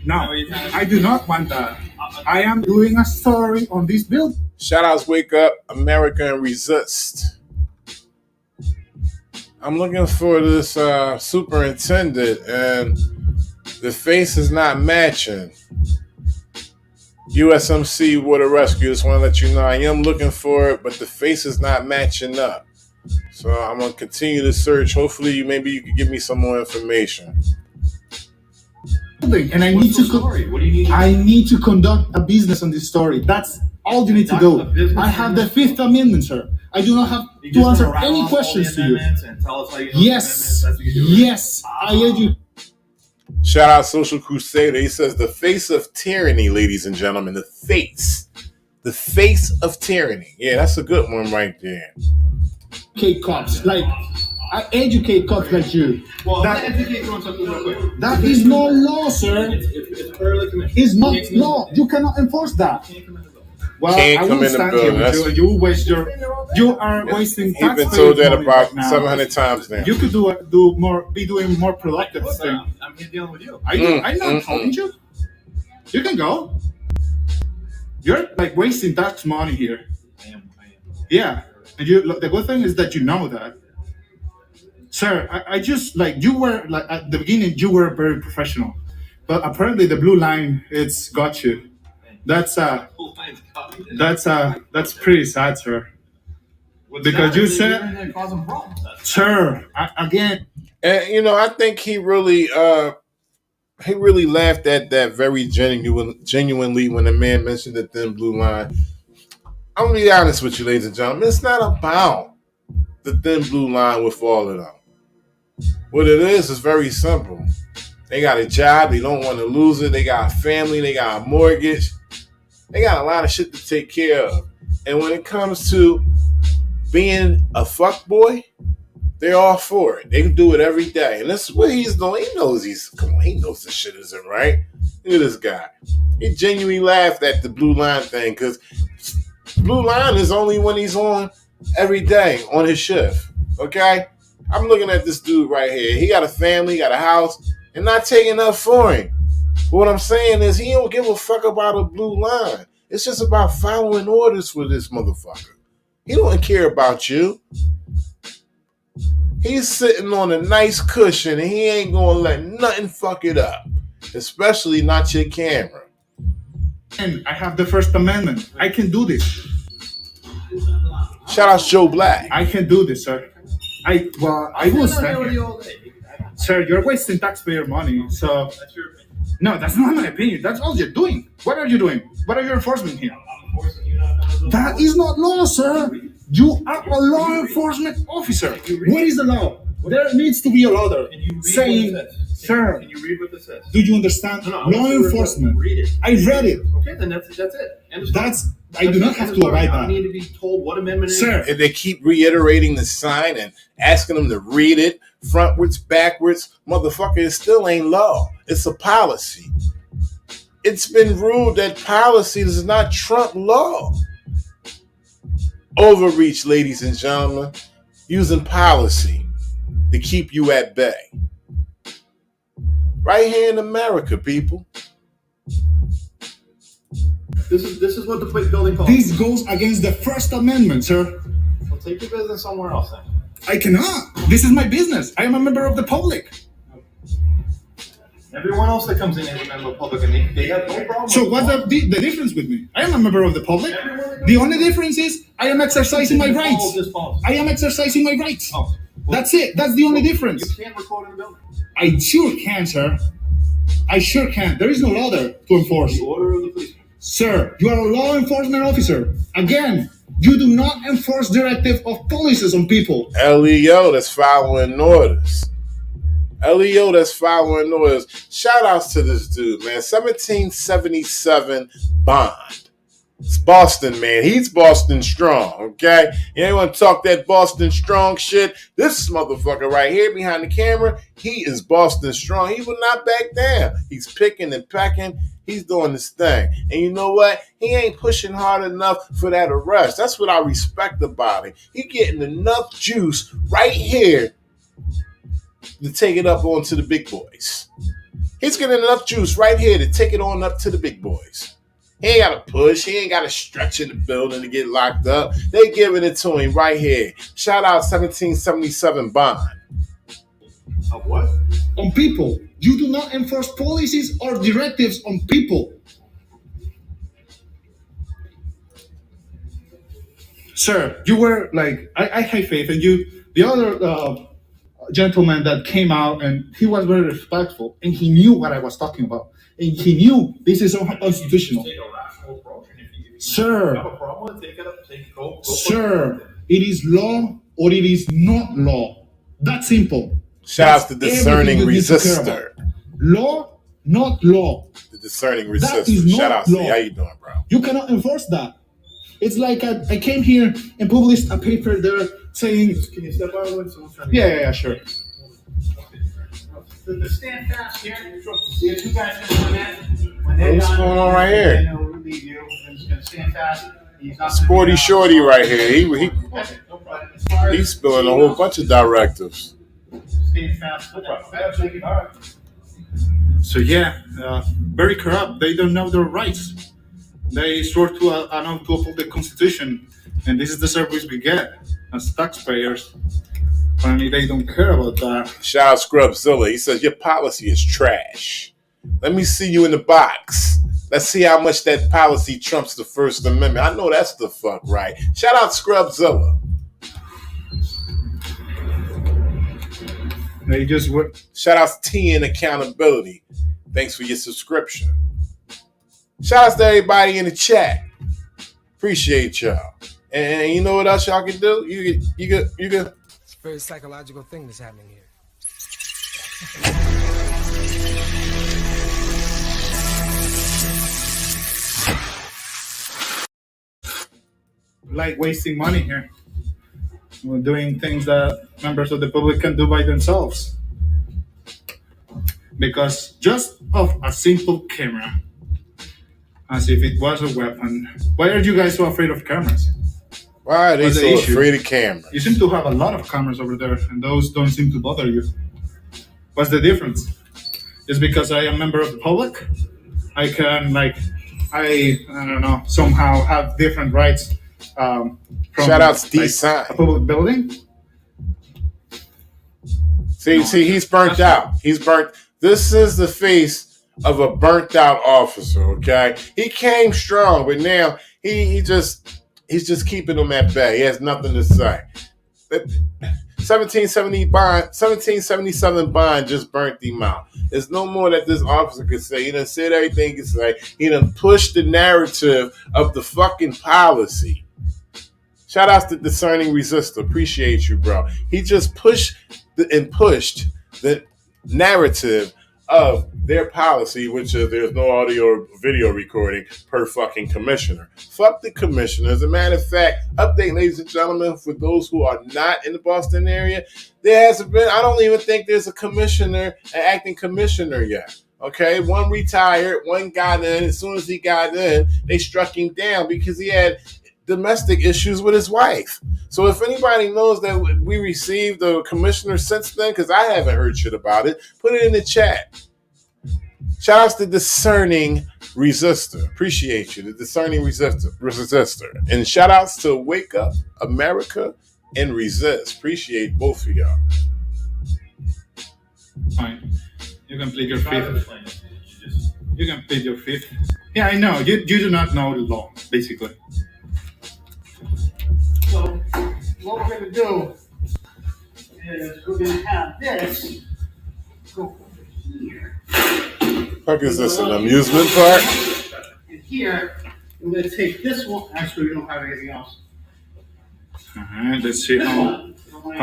No, I do not want that. I am doing a story on this building. Shout outs, Wake Up, America, and Resist. I'm looking for this superintendent, and the face is not matching. USMC Water Rescue, just want to let you know I am looking for it, but the face is not matching up. So I'm going to continue to search. Hopefully, maybe you can give me some more information. And I need to Story. What do you need? I need to conduct a business on this story. That's all you need to Conduct a do. business I have on the this Fifth Amendment, sir. I do not have You to just answer wanna rattle any off all questions the to you. amendments and tell us how you do Yes, the amendments. That's what you do, right? yes, I educate. Shout out Social Crusader. He says the face of tyranny, ladies and gentlemen. The face of tyranny. Yeah, that's a good one right there. Cops. Like, I educate cops like you. Well, That- I'm gonna educate you on something real quick. That is no law, sir. It's early commission. It's not You can't come in law. the You cannot enforce that. building. You can't come in the building. Well, Can't I come will in the stand building. here with you. That's- You waste your. You are wasting He's been taxpayers' told that money about right now. 700 times now. You could be doing more productive Listen, things. I'm here dealing with you. I'm not telling you. You can go. You're like wasting tax money here. I am. Yeah, and the good thing is that you know that, sir. I just like you were like at the beginning. You were very professional, but apparently the blue line it's got you. That's that's pretty sad, sir. Because you said, causing problems. sir, again. And you know, I think he really laughed at that very genuinely when the man mentioned the thin blue line. I'm gonna be honest with you, ladies and gentlemen. It's not about the thin blue line with all of them. What it is very simple. They got a job, they don't want to lose it, they got a family, they got a mortgage, they got a lot of shit to take care of. And when it comes to being a fuckboy, they're all for it. They can do it every day. And that's what he's doing. He knows he knows this shit isn't right. Look at this guy. He genuinely laughed at the blue line thing because blue line is only when he's on every day on his shift. Okay? I'm looking at this dude right here. He got a family, he got a house, and not taking up for him. But what I'm saying is he don't give a fuck about a blue line. It's just about following orders for this motherfucker. He don't care about you. He's sitting on a nice cushion and he ain't gonna let nothing fuck it up. Especially not your camera. And I have the First Amendment. I can do this. Shout out Joe Black. I can do this, sir. I will stand here. Sir, you're wasting taxpayer money. So That's your opinion. no, that's not my opinion. That's all you're doing. What are you doing? What are your enforcement here? I'm forcing you not to do That is not law, sir. You are a law enforcement officer. What is the law? There needs to be a law there Can you read saying, what it says? sir, Can you read what this says? do you understand? No, I Law want you to enforcement. Read it. I read it. Okay, then that's it. End of story. I do not have to abide I need that. to be told what amendment it is. Sir, And they keep reiterating the sign and asking them to read it frontwards, backwards. Motherfucker, it still ain't law. It's a policy. It's been ruled that policy does not trump law. Overreach, ladies and gentlemen, using policy to keep you at bay. Right here in America, people. This is what the building calls. this goes against the First Amendment, sir. Well, take your business somewhere else then. I cannot. This is my business. I am a member of the public. Everyone else that comes in is a member of the public, and they have no problem. So with what's law. the difference with me? I am a member of the public. Everyone that comes The in- only difference is I am exercising my Follow rights. this policy. I am exercising my rights. Oh, well, That's it. That's the only you difference. can't record in the building. I sure can, sir. I sure can. There is no law there to enforce. The order of the Sir, you are a law enforcement officer. Again, you do not enforce directive of policies on people. LEO that's following orders. LEO that's following orders. Shout outs to this dude, man. 1777 Bond. It's Boston, man. He's Boston strong, okay? You ain't want to talk that Boston strong shit. This motherfucker right here behind the camera, he is Boston strong. He will not back down. He's picking and packing. He's doing this thing. And you know what? He ain't pushing hard enough for that arrest. That's what I respect about him. He getting enough juice right here to take it up onto the big boys. He's getting enough juice right here to take it on up to the big boys. He ain't got to push. He ain't got to stretch in the building to get locked up. They giving it to him right here. Shout out 1777 Bond. Of what? On people. You do not enforce policies or directives on people. Sir, you were like, I have faith in you. The other gentleman that came out, and he was very respectful, and he knew what I was talking about. And he knew this is unconstitutional. Take a rational approach, and if you Sir, have a problem, take it up. Go. Sir, it is law or it is not law. That's simple. Shout out to the discerning resistor. Law, not law. The discerning That is resistor. not Shout out to you. law. How you doing, bro? You cannot enforce that. It's like I came here and published a paper there saying, Can you step out of the way? Someone's trying to yeah, sure. The stand fast here. See if you guys can come in. When they're What's done, going on right here? then they'll relieve you. And it's gonna stand fast. He's not gonna Sporty be Shorty right here. He Okay, no problem. As far as he's spilling a whole bunch of directives. stand fast. No problem. All right. So yeah, very corrupt. They don't know their rights. They swore to an oath to uphold the Constitution, and this is the service we get as taxpayers. Apparently, they don't care about that. Shout out Scrubzilla. He says your policy is trash. Let me see you in the box. Let's see how much that policy trumps the First Amendment. I know that's the fuck right. Shout out Scrubzilla. They just work. Shout out to TN Accountability. Thanks for your subscription. Shout out to everybody in the chat. Appreciate y'all. And you know what else y'all can do? You can. It's a very psychological thing that's happening here. Like wasting money here. We're doing things that members of the public can do by themselves. Because just of a simple camera, as if it was a weapon, why are you guys so afraid of cameras? Why are they What's the so issue? afraid of cameras? You seem to have a lot of cameras over there, and those don't seem to bother you. What's the difference? Just because I am a member of the public, I can, I don't know, somehow have different rights from Shout out to like, D-Sign. a public building? See, he's burnt out. He's burnt. This is the face of a burnt out officer, okay? He came strong, but now he's just keeping them at bay. He has nothing to say. 1777 Bond just burnt him out. There's no more that this officer could say. He done said everything he could say. He done pushed the narrative of the fucking policy. Shout out to Discerning Resistor. Appreciate you, bro. He just pushed the narrative of their policy, which is there's no audio or video recording per fucking commissioner. Fuck the commissioner. As a matter of fact, update, ladies and gentlemen, for those who are not in the Boston area, there hasn't been, I don't even think there's a commissioner, an acting commissioner yet. Okay, one retired, one got in. As soon as he got in, they struck him down because he had domestic issues with his wife. So if anybody knows that we received a commissioner since then, because I haven't heard shit about it, put it in the chat. Shout outs to Discerning Resistor. Appreciate you, the Discerning Resistor. And shout outs to Wake Up America and Resist. Appreciate both of y'all. Fine. You can plead your fifth. You can plead your fifth. Yeah, I know. You do not know the law, basically. So what we're gonna do is we're gonna have this go here. Fuck is this, an amusement park? It's here, I'm going to take this one. Actually, we don't have anything else. Alright, let's see how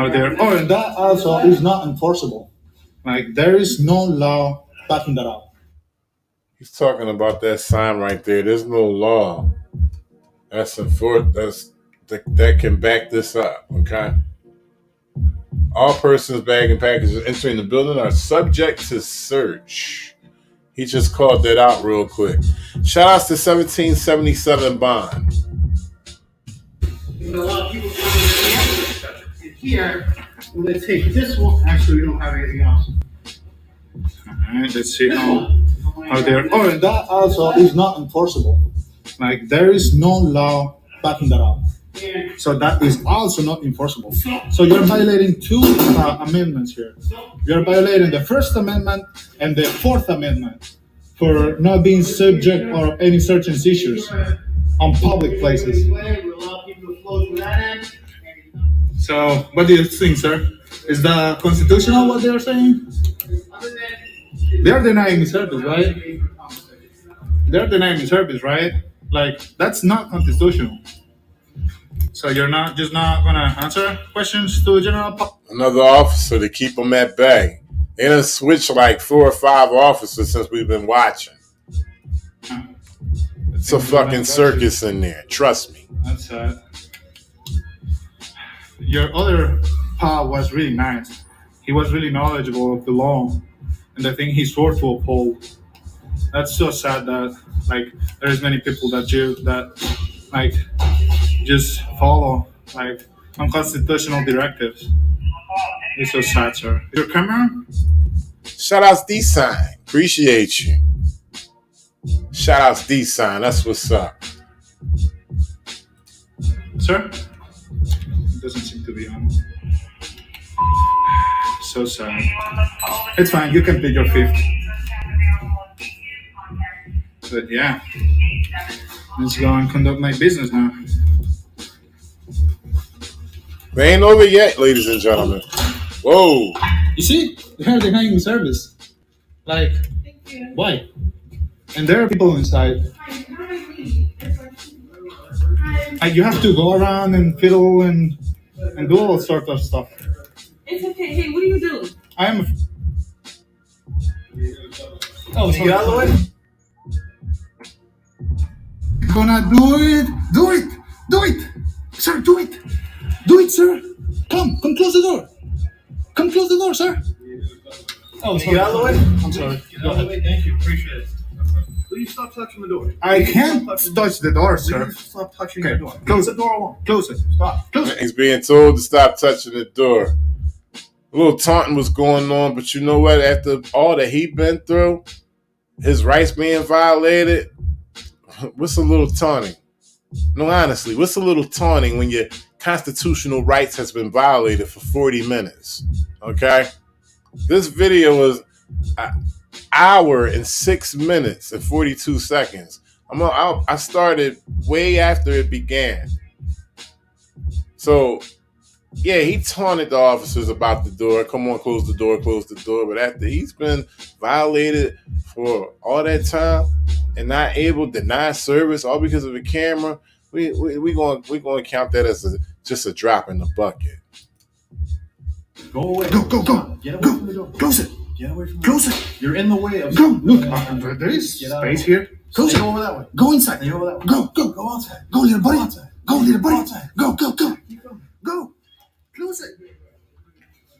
they're. Oh, and that also is not enforceable. Like, there is no law backing that up. He's talking about that sign right there. There's no law that can back this up. Okay. All persons, bag, and packages entering the building are subject to search. He just called that out real quick. Shout outs to 1777 Bond. A lot of people in here, I'm going to take this one. Actually, we don't have anything else. Alright, let's see how they're. Oh, and that also is not enforceable. Like, there is no law backing that up. So that is also not enforceable. So you're violating two amendments here. You're violating the First Amendment and the Fourth Amendment for not being subject or any search and seizures on public places. So, what do you think, sir? Is that constitutional what they're saying? They're denying me service, right? They're denying me service, right? Like, that's not constitutional. So you're not gonna answer questions to the general public? Another officer to keep them at bay. They done switched like 4 or 5 officers since we've been watching. It's a fucking circus in there. Trust me. That's sad. Your other pal was really nice. He was really knowledgeable of the law and the thing he swore to uphold. That's so sad that like there's many people that just follow like unconstitutional directives. It's so sad, sir. Your camera? Shout outs D-Sign. Appreciate you. Shout outs D-Sign. That's what's up. Sir? It doesn't seem to be on. So sad. It's fine. You can pick your fifth. But yeah. Let's go and conduct my business now. They ain't over yet, ladies and gentlemen. Whoa. You see? They're denying service. Like, why? And there are people inside. Like, you have to go around and fiddle and do all sorts of stuff. It's okay. Hey, what are you doing? I am. Oh, sorry. get out of the way. Gonna do it. Do it. Do it. Sir, do it. Do it, sir. Come close the door. Come close the door, sir. Oh, sorry. Get out of the way. I'm sorry. Get out of the way. Thank you. Appreciate it. Will you stop touching the door? I can't touch the door, sir. Please stop touching Okay, the door. close the door alone. Close it. Stop. Close it. He's being told to stop touching the door. A little taunting was going on, but you know what? After all that he been through, his rights being violated, what's a little taunting? No, honestly, what's a little taunting when your constitutional rights has been violated for 40 minutes? Okay? This video is an hour and 6 minutes and 42 seconds. I started way after it began. So, yeah, he taunted the officers about the door. Come on, close the door, close the door. But after he's been violated for all that time and not able to deny service all because of a camera, we gonna count that as just a drop in the bucket. Go away. Go. Get away from the door. Close it. Get away from the door. Close it. You're in the way of. Go. Look, there is Get out space of the way. here. Close Stay it. over that way. Go inside. Stay over that way. Go. Go outside. Go, little buddy. Go outside. Go, little buddy. Go outside. Go. Keep going. Go. Close it.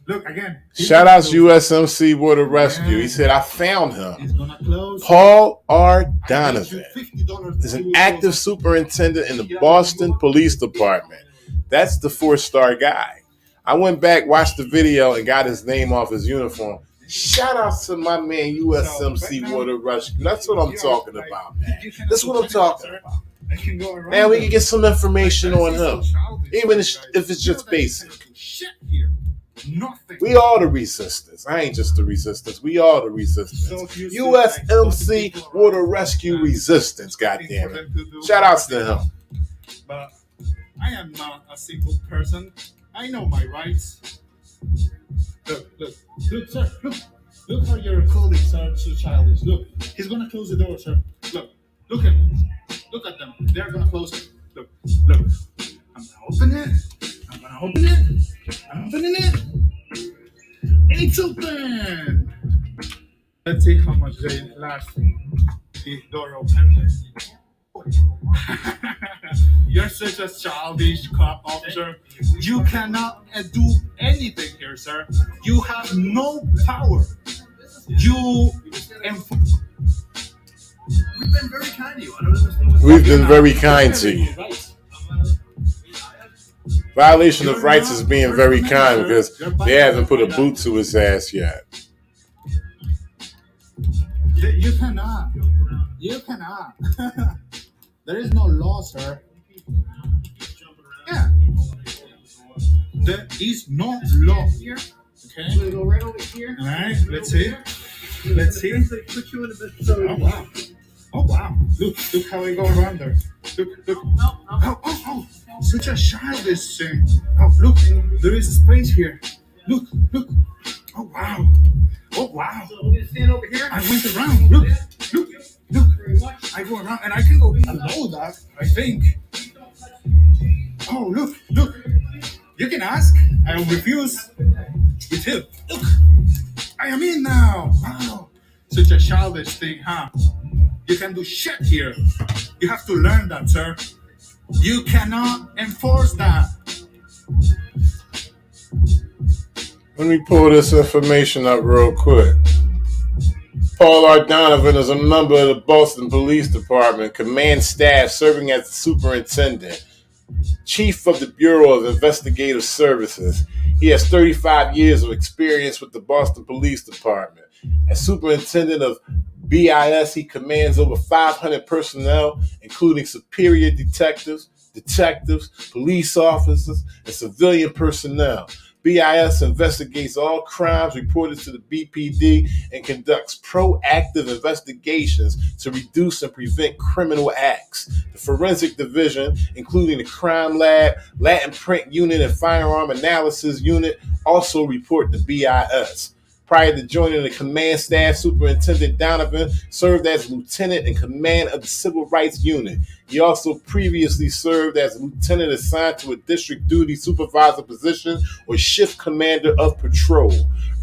Look again. Shout outs USMC Water Rescue. He said, I found him. It's gonna close. Paul R. Donovan $50 is an active superintendent in the Boston Police Department. That's the 4-star guy. I went back, watched the video, and got his name off his uniform. Shout out to my man USMC Water Rescue. That's what I'm talking about, man. That's what I'm talking about. I can go around. Man, we can get some information on him, even if it's just basic. Shit here. Nothing. We are the resistance. I ain't just the resistance. We are the resistance. USMC Water Rescue Resistance, goddamn it. Shout outs to him. But I am not a simple person. I know my rights. Look, sir. Look how your colleagues are so childish. Look, he's gonna close the door, sir. Look at him. Look at them. They're gonna close it. Look. I'm gonna open it. I'm opening it. It's open. Let's see how much they last. The door open. You're such a childish cop officer. You cannot do anything here, sir. You have no power. We've been very kind to you. I don't understand what's We've been very kind to you. Violation of rights is being very kind because they haven't put a boot to his ass yet. You cannot. There is no law, sir. Yeah. There is no law. Here. Okay. I'm gonna go right over here. All right. Let's see. Put you in a bit. So Oh wow. Look how we go around there. Look. Oh. Such a childish thing. Oh, look. There is a space here. Look. Oh wow. So we're gonna stand over here. I went around. Look. Very much. I go around and I can go below that, I think. Oh, look. You can ask. I will refuse. You too. Look. I am in now. Wow. Such a childish thing, huh? You can do shit here. You have to learn that, sir. You cannot enforce that. Let me pull this information up real quick. Paul R. Donovan is a member of the Boston Police Department, command staff serving as the superintendent, chief of the Bureau of Investigative Services. He has 35 years of experience with the Boston Police Department. As superintendent of BIS, he commands over 500 personnel, including superior detectives, police officers, and civilian personnel. BIS investigates all crimes reported to the BPD and conducts proactive investigations to reduce and prevent criminal acts. The Forensic Division, including the Crime Lab, Latin Print Unit, and Firearm Analysis Unit, also report to BIS. Prior to joining the command staff, Superintendent Donovan served as lieutenant in command of the Civil Rights Unit. He also previously served as a lieutenant assigned to a district duty supervisor position or shift commander of patrol.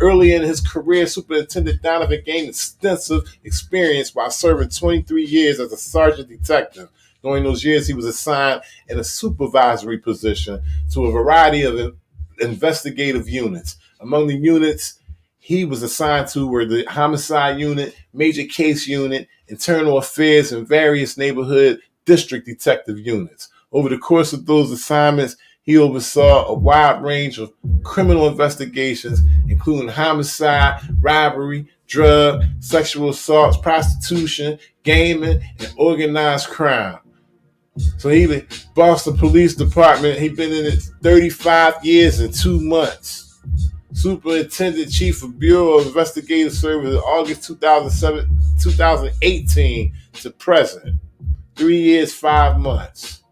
Early in his career, Superintendent Donovan gained extensive experience while serving 23 years as a sergeant detective. During those years, he was assigned in a supervisory position to a variety of investigative units. Among the units he was assigned to were the Homicide Unit, Major Case Unit, Internal Affairs, and various neighborhood district detective units. Over the course of those assignments, he oversaw a wide range of criminal investigations, including homicide, robbery, drug, sexual assaults, prostitution, gaming, and organized crime. So he the Boston Police Department, he's been in it 35 years and 2 months. Superintendent Chief of Bureau of Investigative Services, August 2018 to present. 3 years, 5 months.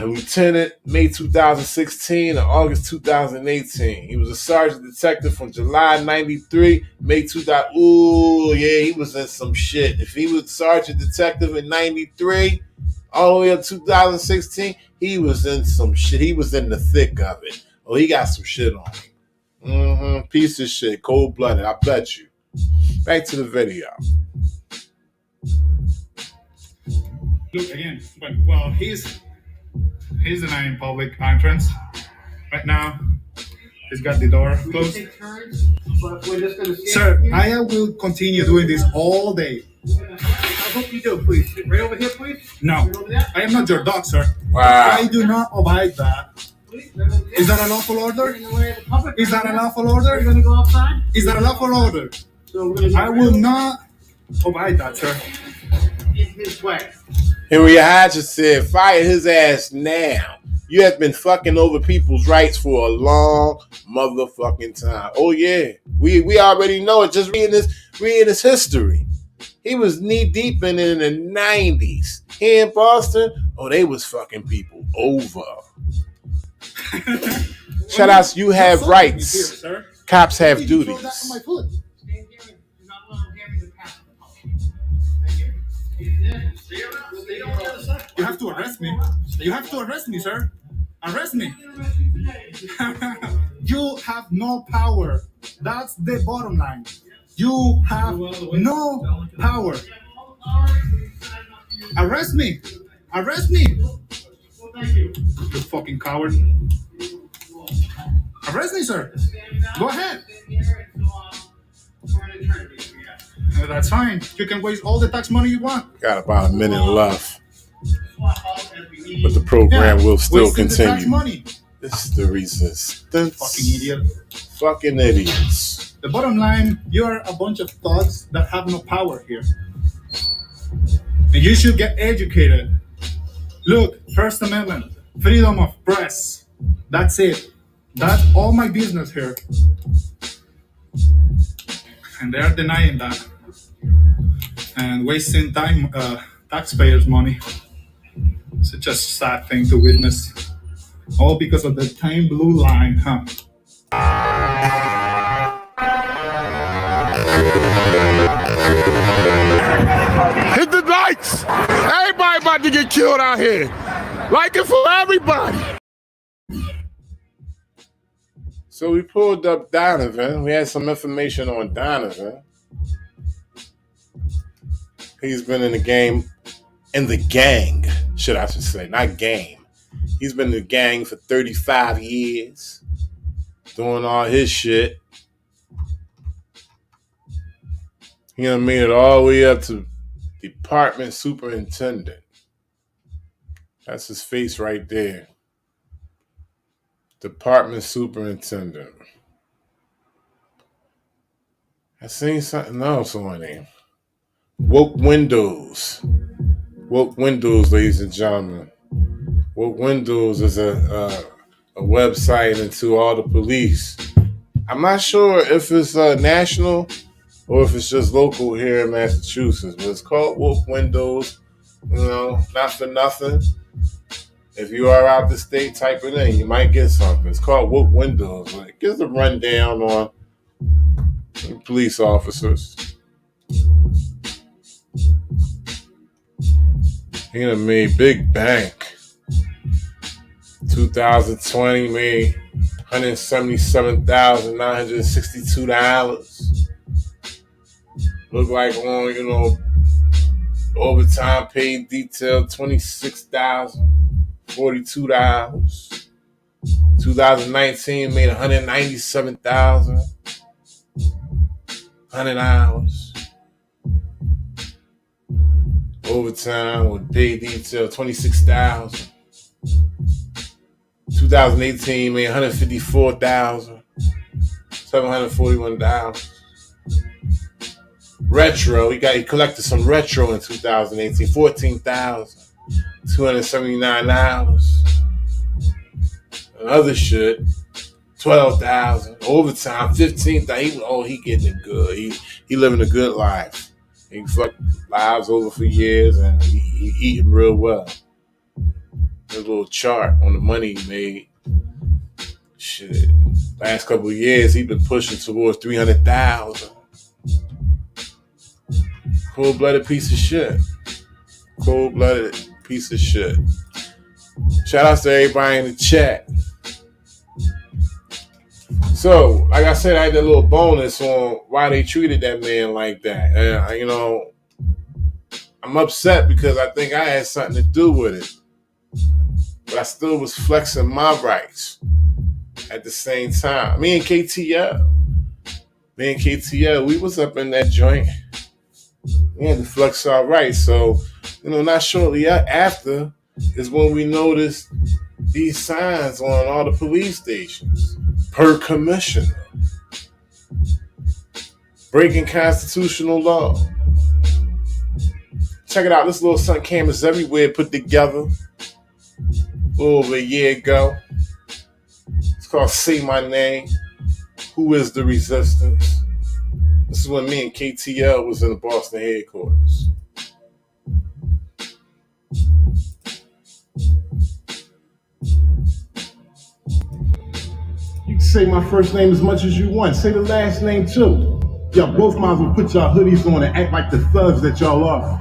Lieutenant, May 2016 to August 2018. He was a sergeant detective from July 93, May 2000. Ooh, yeah, he was in some shit. If he was sergeant detective in 93, all the way up 2016, he was in some shit. He was in the thick of it. Oh, he got some shit on him. Piece of shit, cold-blooded, I bet you. Back to the video. Look again. Well, he's denying public entrance right now. He's got the door We can closed. take turns, but we're just gonna stand Sir, here. I will continue doing this all day. I hope you do, please. Right over here, please. No, Right over there. I am not your dog, sir. Wow. I do not abide that. Please, right over there. Is that a lawful order? You're in the way of the public. Is that a lawful Are you order? gonna go outside? Is that a lawful order? So we're gonna go I will not abide that, sir. in his way. Henry Hodges said, fire his ass now. You have been fucking over people's rights for a long motherfucking time. Oh yeah, we already know it. Just reading his history. He was knee deep in it in the 90s. Here in Boston, oh, they was fucking people over. Shout outs, you have Here, rights. sir. Cops have You throw that on duties. my foot. Stand here and do not allow Gary to pass the public. Thank you. to arrest me. You have to arrest me, sir. Arrest me. You have no power. That's the bottom line. You have no power. Arrest me. Arrest me. You fucking coward. Arrest me, sir. Go ahead. That's fine. You can waste all the tax money you want. Got about a minute left, but the program will still Wasting the tax continue. money. This is the resistance. Fucking idiot. Fucking idiots. The bottom line, you are a bunch of thugs that have no power here. And you should get educated. Look, First Amendment, freedom of press. That's it. That's all my business here. And they're denying that. And wasting time, taxpayers' money. Such a sad thing to witness. All because of the tame blue line, huh? Hit the lights! Everybody about to get killed out here. Like it for everybody. So we pulled up Donovan. We had some information on Donovan. He's been in the gang, should I say, not game. He's been in the gang for 35 years, doing all his shit. He done made it all the way up to department superintendent. That's his face right there. Department superintendent. I seen something else on him. Woke Windows. Woke Windows, ladies and gentlemen. Woke Windows is a website into all the police. I'm not sure if it's national or if it's just local here in Massachusetts, but it's called Woke Windows. You know, not for nothing. If you are out the state, type it in. You might get something. It's called Woke Windows. It gives a rundown on police officers. He done made big bank. 2020 made $177,962. Look like on, overtime paid detail, $26,042. 2019 made $197,000. 100 hours. Overtime with paid detail, $26,000. 2018 made $154,741. Retro, he collected some retro in 2018, $14,279. And other shit, $12,000. Overtime, $15,000. He getting it good. He living a good life. He fucked lives over for years, and he eating real well. A little chart on the money he made. Shit, last couple of years he been pushing towards $300,000. Cold-blooded piece of shit. Cold-blooded piece of shit. Shout out to everybody in the chat. So, like I said, I had that little bonus on why they treated that man like that. And, I'm upset because I think I had something to do with it. But I still was flexing my rights at the same time. Me and KTL, we was up in that joint. We had to flex our rights. So, not shortly after is when we noticed these signs on all the police stations. Per commissioner. Breaking constitutional law. Check it out. This little something cameras everywhere put together a little over a year ago. It's called Say My Name. Who is the Resistance? This is when me and KTL was in the Boston headquarters. You can say my first name as much as you want. Say the last name too. Y'all both might as well put y'all hoodies on and act like the thugs that y'all are.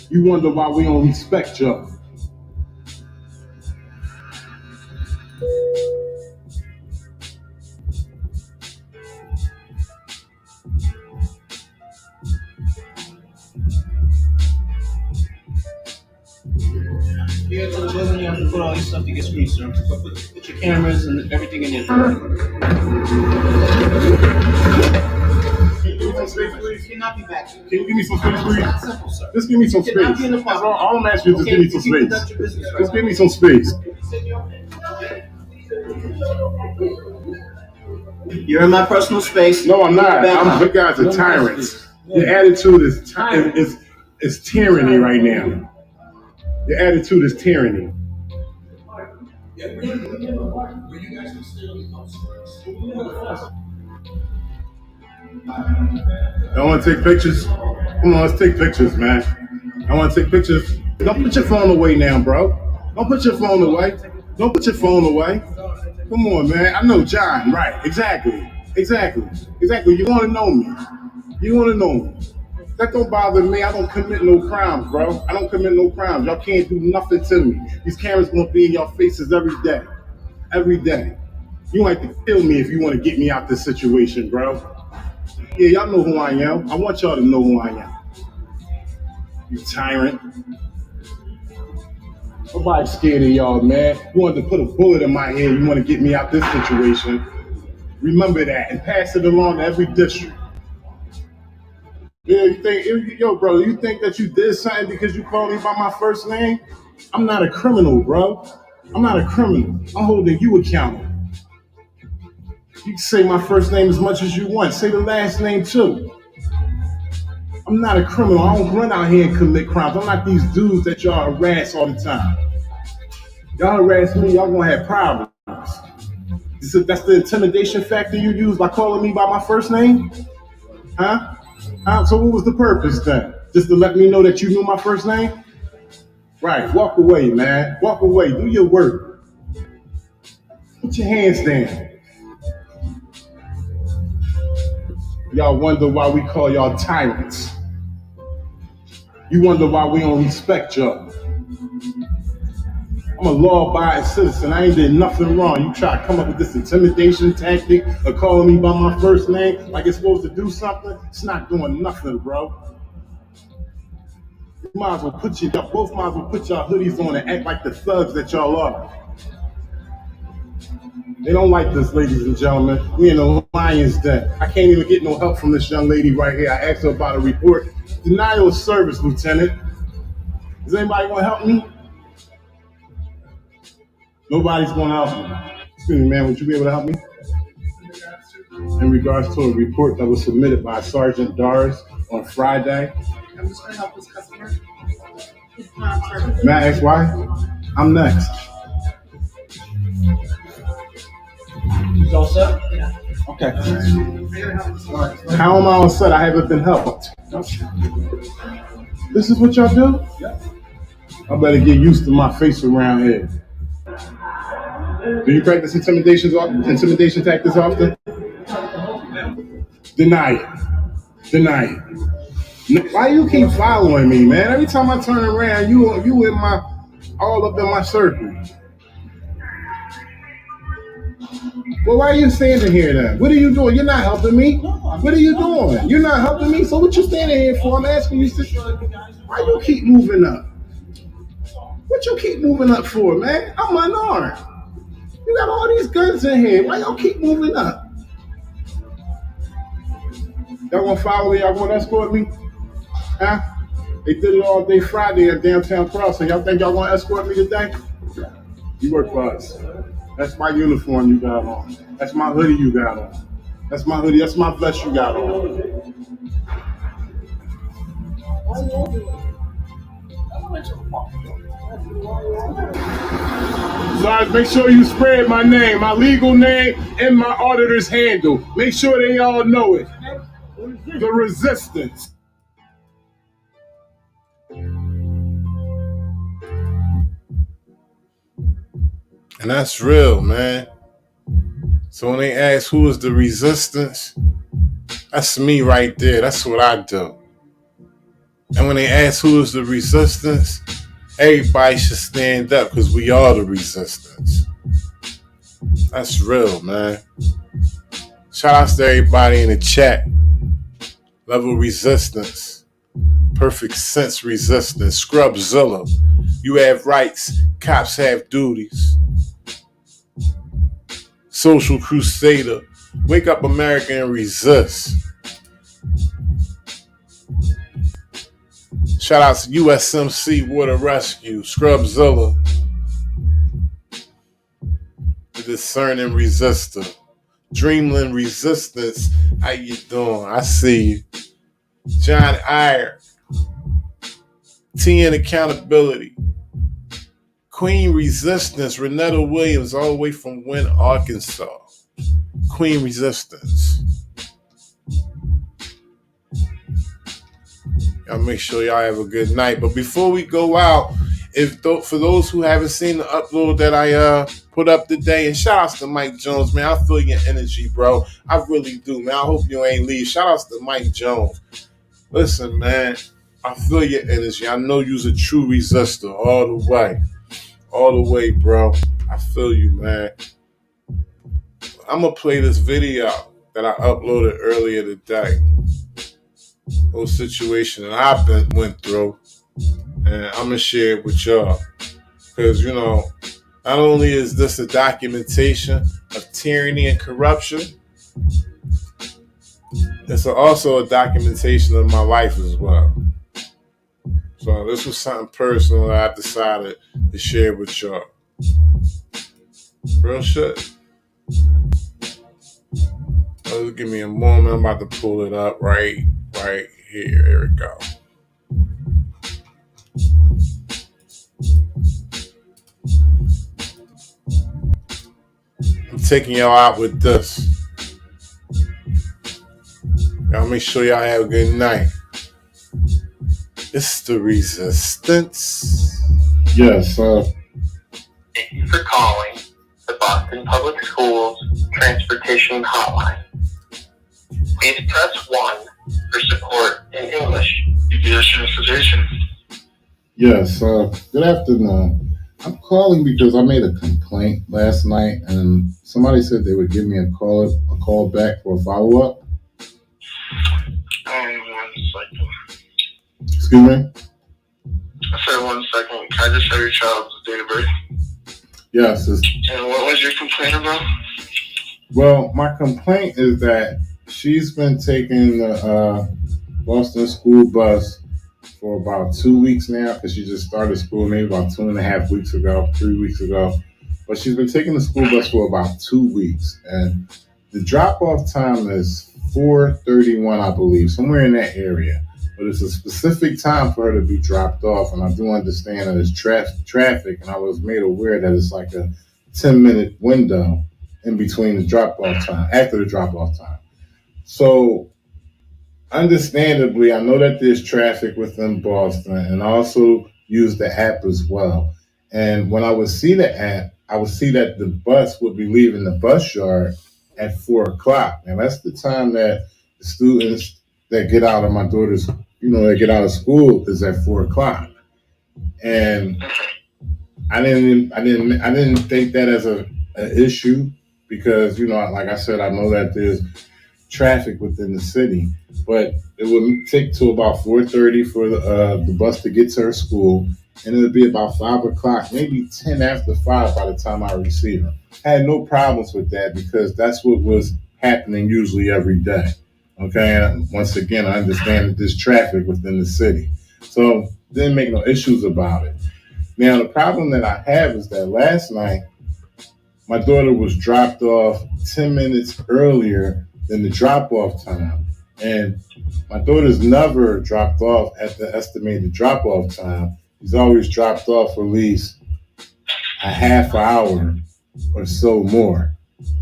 You wonder why we don't respect y'all. have to put all your stuff to get screened, sir. So put your cameras and everything in there. Can you give me some space, please? Cannot be back. Can you give me some space, please? That's simple, sir. Just give me some space. Cannot be in the That's all I'm asking you. Just Okay, give me some you can space. conduct your business right Just now. give me some space. You're in my personal space. No, I'm not. Back up. You guys are tyrants. Your attitude is tyranny right now. Your attitude is tyranny. I want to take pictures. Come on, let's take pictures, man. I want to take pictures. Don't put your phone away now, bro. Don't put your phone away. Don't put your phone away. Come on, man. I know John, right? Exactly. You want to know me. That don't bother me. I don't commit no crimes, bro. I don't commit no crimes. Y'all can't do nothing to me. These cameras gonna be in your faces every day. Every day. You have to kill me if you want to get me out this situation, bro. Yeah, y'all know who I am. I want y'all to know who I am. You tyrant. Nobody's scared of y'all, man. You want to put a bullet in my head. You want to get me out this situation. Remember that and pass it along to every district. Yeah, bro, you think that you did something because you called me by my first name? I'm not a criminal, bro. I'm not a criminal. I'm holding you accountable. You can say my first name as much as you want. Say the last name too. I'm not a criminal. I don't run out here and commit crimes. I'm not these dudes that y'all harass all the time. Y'all harass me, y'all gonna have problems. That's the intimidation factor you use by calling me by my first name? Huh? So what was the purpose then? Just to let me know that you knew my first name? Right, walk away, man. Walk away, do your work. Put your hands down. Y'all wonder why we call y'all tyrants. You wonder why we don't respect y'all. I'm a law-abiding citizen. I ain't did nothing wrong. You try to come up with this intimidation tactic of calling me by my first name like it's supposed to do something. It's not doing nothing, bro. You might as well y'all both might as well put y'all hoodies on and act like the thugs that y'all are. They don't like this, ladies and gentlemen. We in the lion's den. I can't even get no help from this young lady right here. I asked her about a report. Denial of service, Lieutenant. Is anybody going to help me? Nobody's going to help me. Excuse me, man. Would you be able to help me? In regards to a report that was submitted by Sergeant Doris on Friday. I'm just going to help this customer. It's not service. May I ask why? I'm next. You all set? Yeah. Okay. How am I all set? I haven't been helped. This is what y'all do? Yeah. I better get used to my face around here. Do you practice intimidation tactics often? Deny it. Why you keep following me, man? Every time I turn around, you in all up in my circle. Well, why are you standing here then? What are you doing? You're not helping me. What are you doing? You're not helping me. So what you standing here for? I'm asking you. Why you keep moving up? What you keep moving up for, man? I'm unarmed. You got all these guns in here. Why y'all keep moving up? Y'all gonna follow me? Y'all gonna escort me? Huh? They did it all day Friday at Downtown Crossing. Y'all think y'all gonna escort me today? You work for us. That's my uniform you got on. That's my hoodie you got on. That's my hoodie. That's my vest you got on. Guys, make sure you spread my name, my legal name, and my auditor's handle. Make sure they all know it. The Resistance. And that's real, man. So when they ask who is the Resistance, that's me right there. That's what I do. And when they ask who is the Resistance, everybody should stand up because we are the Resistance. That's real, man. Shout out to everybody in the chat. Level Resistance. Perfect Sense Resistance. Scrubzilla. You have rights, cops have duties. Social crusader, wake up America and resist. Shout out to USMC Water Rescue, Scrubzilla, the discerning resistor. Dreamland Resistance, how you doing? I see you. John Iyer, TN Accountability. Queen Resistance, Renetta Williams, all the way from Wynn, Arkansas. Queen Resistance. Y'all make sure y'all have a good night. But before we go out, for those who haven't seen the upload that I put up today, and shout outs to Mike Jones, man. I feel your energy, bro. I really do, man. I hope you ain't leave. Shout outs to Mike Jones. Listen, man, I feel your energy. I know you's a true resistor all the way. All the way, bro. I feel you, man. I'm going to play this video that I uploaded earlier today. Whole situation that I went through. And I'm going to share it with y'all. Because, you know, not only is this a documentation of tyranny and corruption, it's also a documentation of my life as well. So this was something personal that I decided to share with y'all. Real shit. Just give me a moment. I'm about to pull it up right here. Here we go. I'm taking y'all out with this. Y'all make sure y'all have a good night. It's the resistance. Yes, Thank you for calling the Boston Public Schools Transportation Hotline. Please press 1 for support in English. UPS Transportation. Yes, good afternoon. I'm calling because I made a complaint last night and somebody said they would give me a call back for a follow-up. 1 second. Excuse me? I said 1 second. Can I just have your child's date of birth? Yes. And what was your complaint about? Well, my complaint is that she's been taking the Boston school bus for about 2 weeks now because she just started school maybe about 2.5 weeks ago, 3 weeks ago. But she's been taking the school bus for about 2 weeks. And the drop-off time is 4:31, I believe, somewhere in that area. But it's a specific time for her to be dropped off. And I do understand that it's traffic. And I was made aware that it's like a 10-minute window in between the drop-off time, after the drop-off time. So, understandably, I know that there's traffic within Boston, and I also use the app as well. And when I would see the app, I would see that the bus would be leaving the bus yard at 4 o'clock. And that's the time that the students that get out of my daughter's, that get out of school is at 4 o'clock. And I didn't think that as an issue because, like I said, I know that there's traffic within the city, but it would take to about 4:30 for the bus to get to her school, and it would be about 5 o'clock, maybe 10 after 5 by the time I receive her. I had no problems with that because that's what was happening usually every day. Okay, and once again, I understand that there's traffic within the city, so didn't make no issues about it. Now, the problem that I have is that last night, my daughter was dropped off 10 minutes earlier than the drop-off time. And my daughter's never dropped off at the estimated drop-off time. She's always dropped off at least a half hour or so more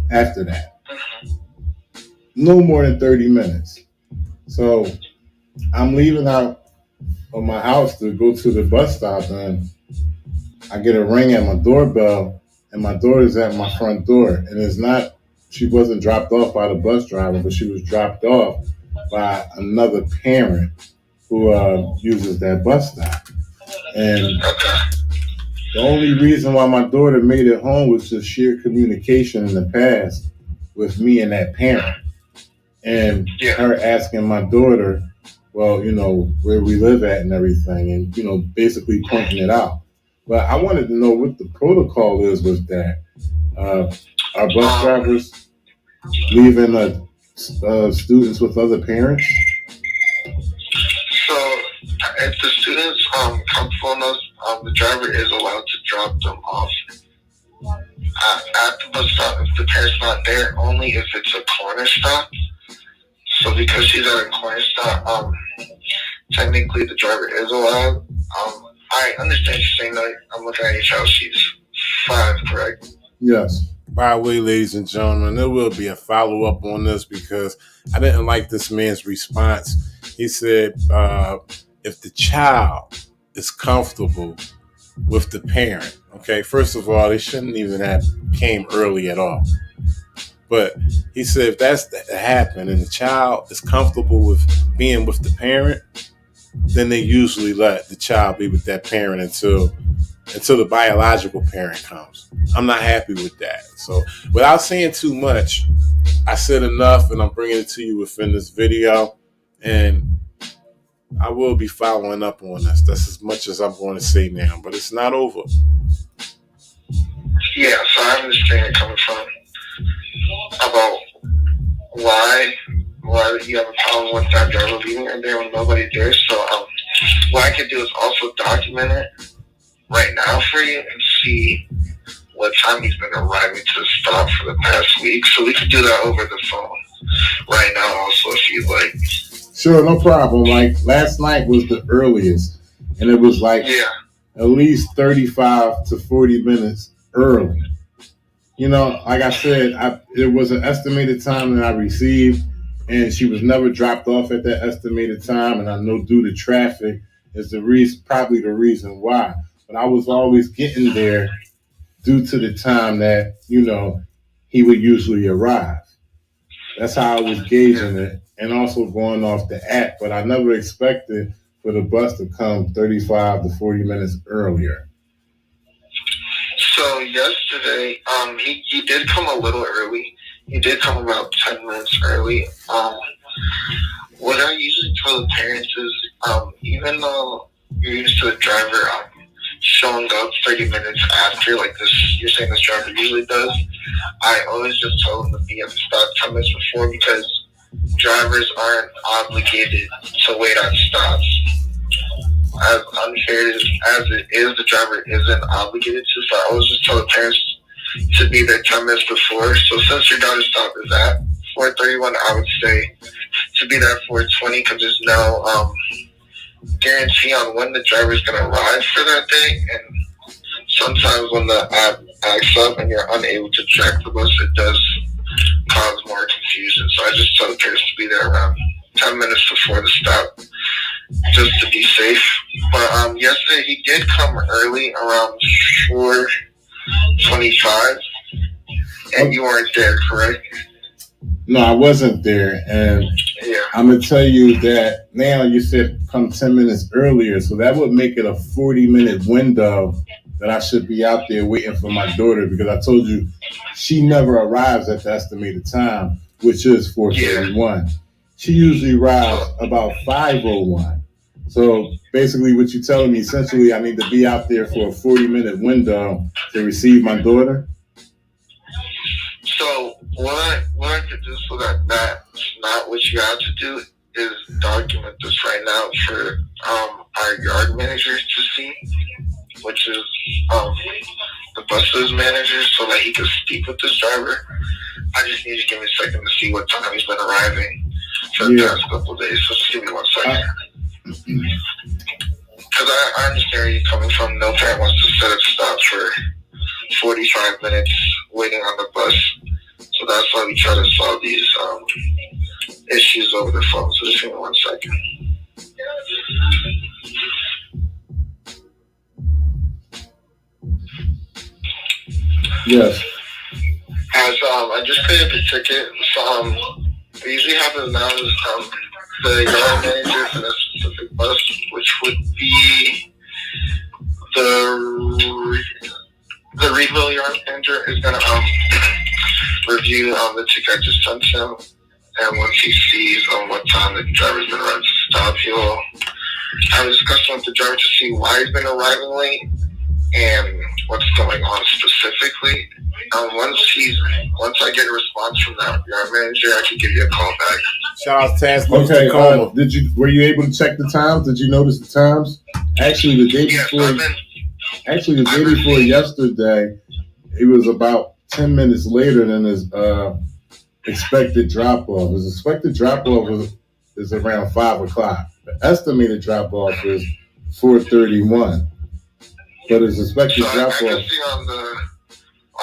after that. No more than 30 minutes. So I'm leaving out of my house to go to the bus stop, and I get a ring at my doorbell, and my daughter's at my front door. And she wasn't dropped off by the bus driver, but she was dropped off by another parent who uses that bus stop. And the only reason why my daughter made it home was just sheer communication in the past with me and that parent. And her asking my daughter, well, where we live at and everything, and, basically pointing it out. But I wanted to know what the protocol is with that. Are bus drivers leaving students with other parents? So if the students comfortable enough, the driver is allowed to drop them off at the bus stop if the parent's not there, only if it's a corner stop. So because she's at a corner stop, technically the driver is allowed. I understand you saying that. I'm looking at your child. She's 5, correct? Yes. By the way, ladies and gentlemen, there will be a follow-up on this because I didn't like this man's response. He said, if the child is comfortable with the parent, okay, first of all, they shouldn't even have came early at all. But he said if that's to happen and the child is comfortable with being with the parent, then they usually let the child be with that parent until the biological parent comes. I'm not happy with that. So without saying too much, I said enough and I'm bringing it to you within this video. And I will be following up on this. That's as much as I'm going to say now, but it's not over. Yeah, so I understand it coming from about why you have a problem with that driver leaving her there when nobody's there. So what I could do is also document it right now for you and see what time he's been arriving to the stop for the past week. So we could do that over the phone right now also if you'd like. Sure, no problem. Like last night was the earliest and it was like at least 35 to 40 minutes early. You know, like I said, it was an estimated time that I received and she was never dropped off at that estimated time. And I know due to traffic is probably the reason why. But I was always getting there due to the time that, you know, he would usually arrive. That's how I was gauging it and also going off the app. But I never expected for the bus to come 35 to 40 minutes earlier. So yesterday, he did come a little early. He did come about 10 minutes early. What I usually tell the parents is, even though you're used to a driver showing up 30 minutes after, like this, you're saying this driver usually does, I always just tell them to be at the stop 10 minutes before because drivers aren't obligated to wait on stops. As unfair as it is, the driver isn't obligated to, so I always just tell the parents to be there 10 minutes before. So since your daughter's stop is at 4:31, I would say to be there at 4:20 because there's no guarantee on when the driver's going to arrive for that day. And sometimes when the app acts up and you're unable to track the bus, it does cause more confusion. So I just tell the parents to be there around 10 minutes before the stop just to be safe. But yesterday he did come early around 4:25 and you weren't there, correct? No, I wasn't there. And I'm going to tell you that now you said come 10 minutes earlier. So that would make it a 40-minute window that I should be out there waiting for my daughter because I told you she never arrives at the estimated time, which is 4:31. She usually arrives about 5:01. So basically what you're telling me, essentially I need to be out there for a 40-minute window to receive my daughter? So what I could do so that that's not what you have to do is document this right now for our yard manager to see, which is the bus's manager, so that he can speak with this driver. I just need you to give me a second to see what time he's been arriving for the past couple of days. So just give me 1 second. Because I understand where you're coming from. No parent wants to set a stop for 45 minutes waiting on the bus. So that's why we try to solve these issues over the phone. So just give me 1 second. Yes. As I just paid up the ticket. So what usually happens now is the yard manager for that specific bus, which would be the Reedville yard manager, is going to review the ticket I just sent him. And once he sees what time the driver's been arriving to stop, he'll have a discussion with the driver to see why he's been arriving late. and what's going on specifically. Once I get a response from that yard manager, I can give you a call back. Shout out to Taz. Okay, were you able to check the times? Did you notice the times? Actually, the day before. Actually, the day before yesterday, it was about 10 minutes later than his expected drop off. His expected drop off is around 5 o'clock. The estimated drop off is 4:31. But his expected drop off. I can see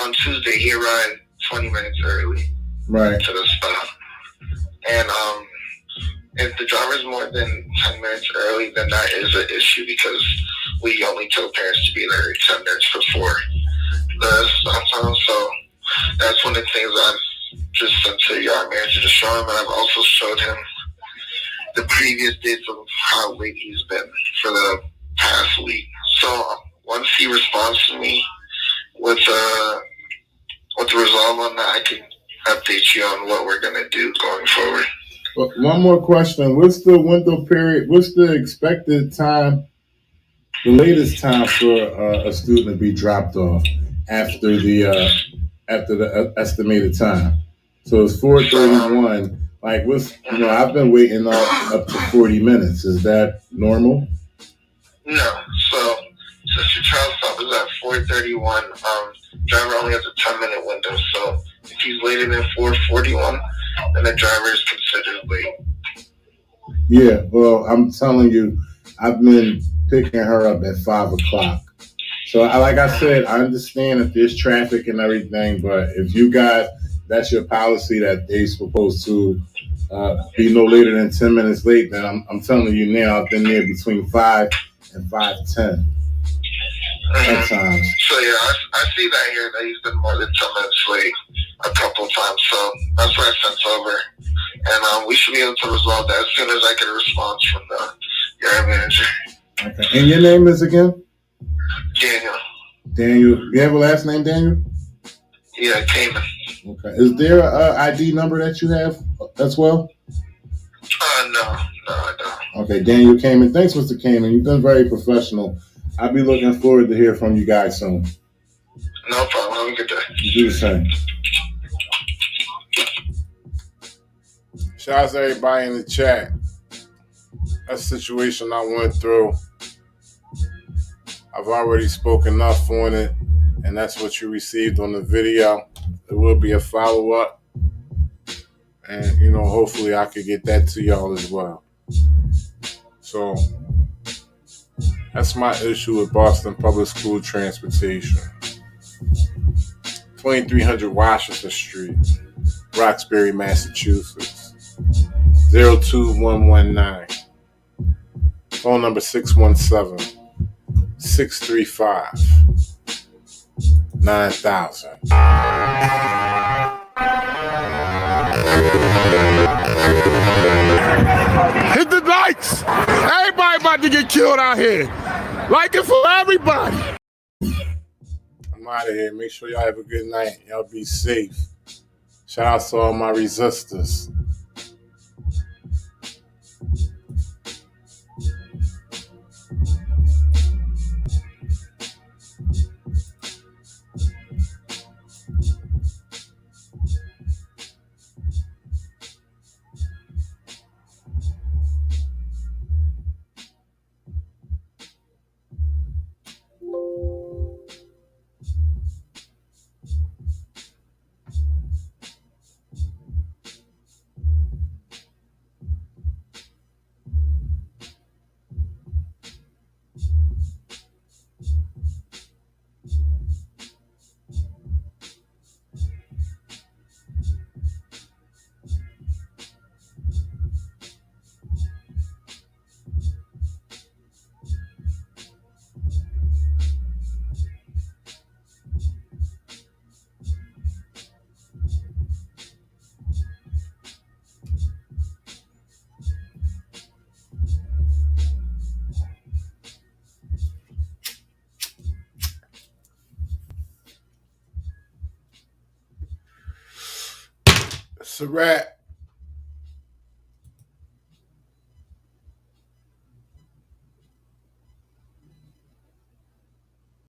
on Tuesday he arrived 20 minutes early. Right. To the stop. And if the driver's more than 10 minutes early, then that is an issue because we only tell parents to be there 10 minutes before the stop time. So that's one of the things I've just sent to the yard manager to show him. And I've also showed him the previous dates of how late he's been for the past week. So once he responds to me with the resolve on that, I can update you on what we're going to do going forward. One more question. What's the window period? What's the expected time, the latest time for a student to be dropped off after the estimated time? So it's 4:31. Like, I've been waiting up to 40 minutes. Is that normal? No. So since your child stop is at 4:31, driver only has a 10-minute window. So if he's later than 4:41, then the driver is considered late. Yeah, well, I'm telling you, I've been picking her up at 5 o'clock. So, like I said, I understand if there's traffic and everything, but if you guys, that's your policy that they're supposed to be no later than 10 minutes late, then I'm telling you now, I've been there between 5 and 5:10 sometimes. So, yeah, I see that here, that he's been more than 10 minutes late a couple of times. So that's what I sent over. And we should be able to resolve that as soon as I get a response from the yard manager. Okay. And your name is again? Daniel. Daniel. You have a last name, Daniel? Yeah, Cayman. Okay. Is there a ID number that you have as well? No, I don't. Okay, Daniel Cayman. Thanks, Mr. Cayman. You've been very professional. I'll be looking forward to hear from you guys soon. No problem. Have a good day. You do the same. Shout out to everybody in the chat. That situation I went through, I've already spoken enough on it, and that's what you received on the video. There will be a follow-up, and, hopefully I could get that to y'all as well. So that's my issue with Boston Public School Transportation. 2300 Washington Street, Roxbury, Massachusetts. 02119. Phone number 617-635-9000. Hit the lights! Everybody about to get killed out here. Like it for everybody. I'm out of here. Make sure y'all have a good night. Y'all be safe. Shout out to all my resistors. It's a wrap.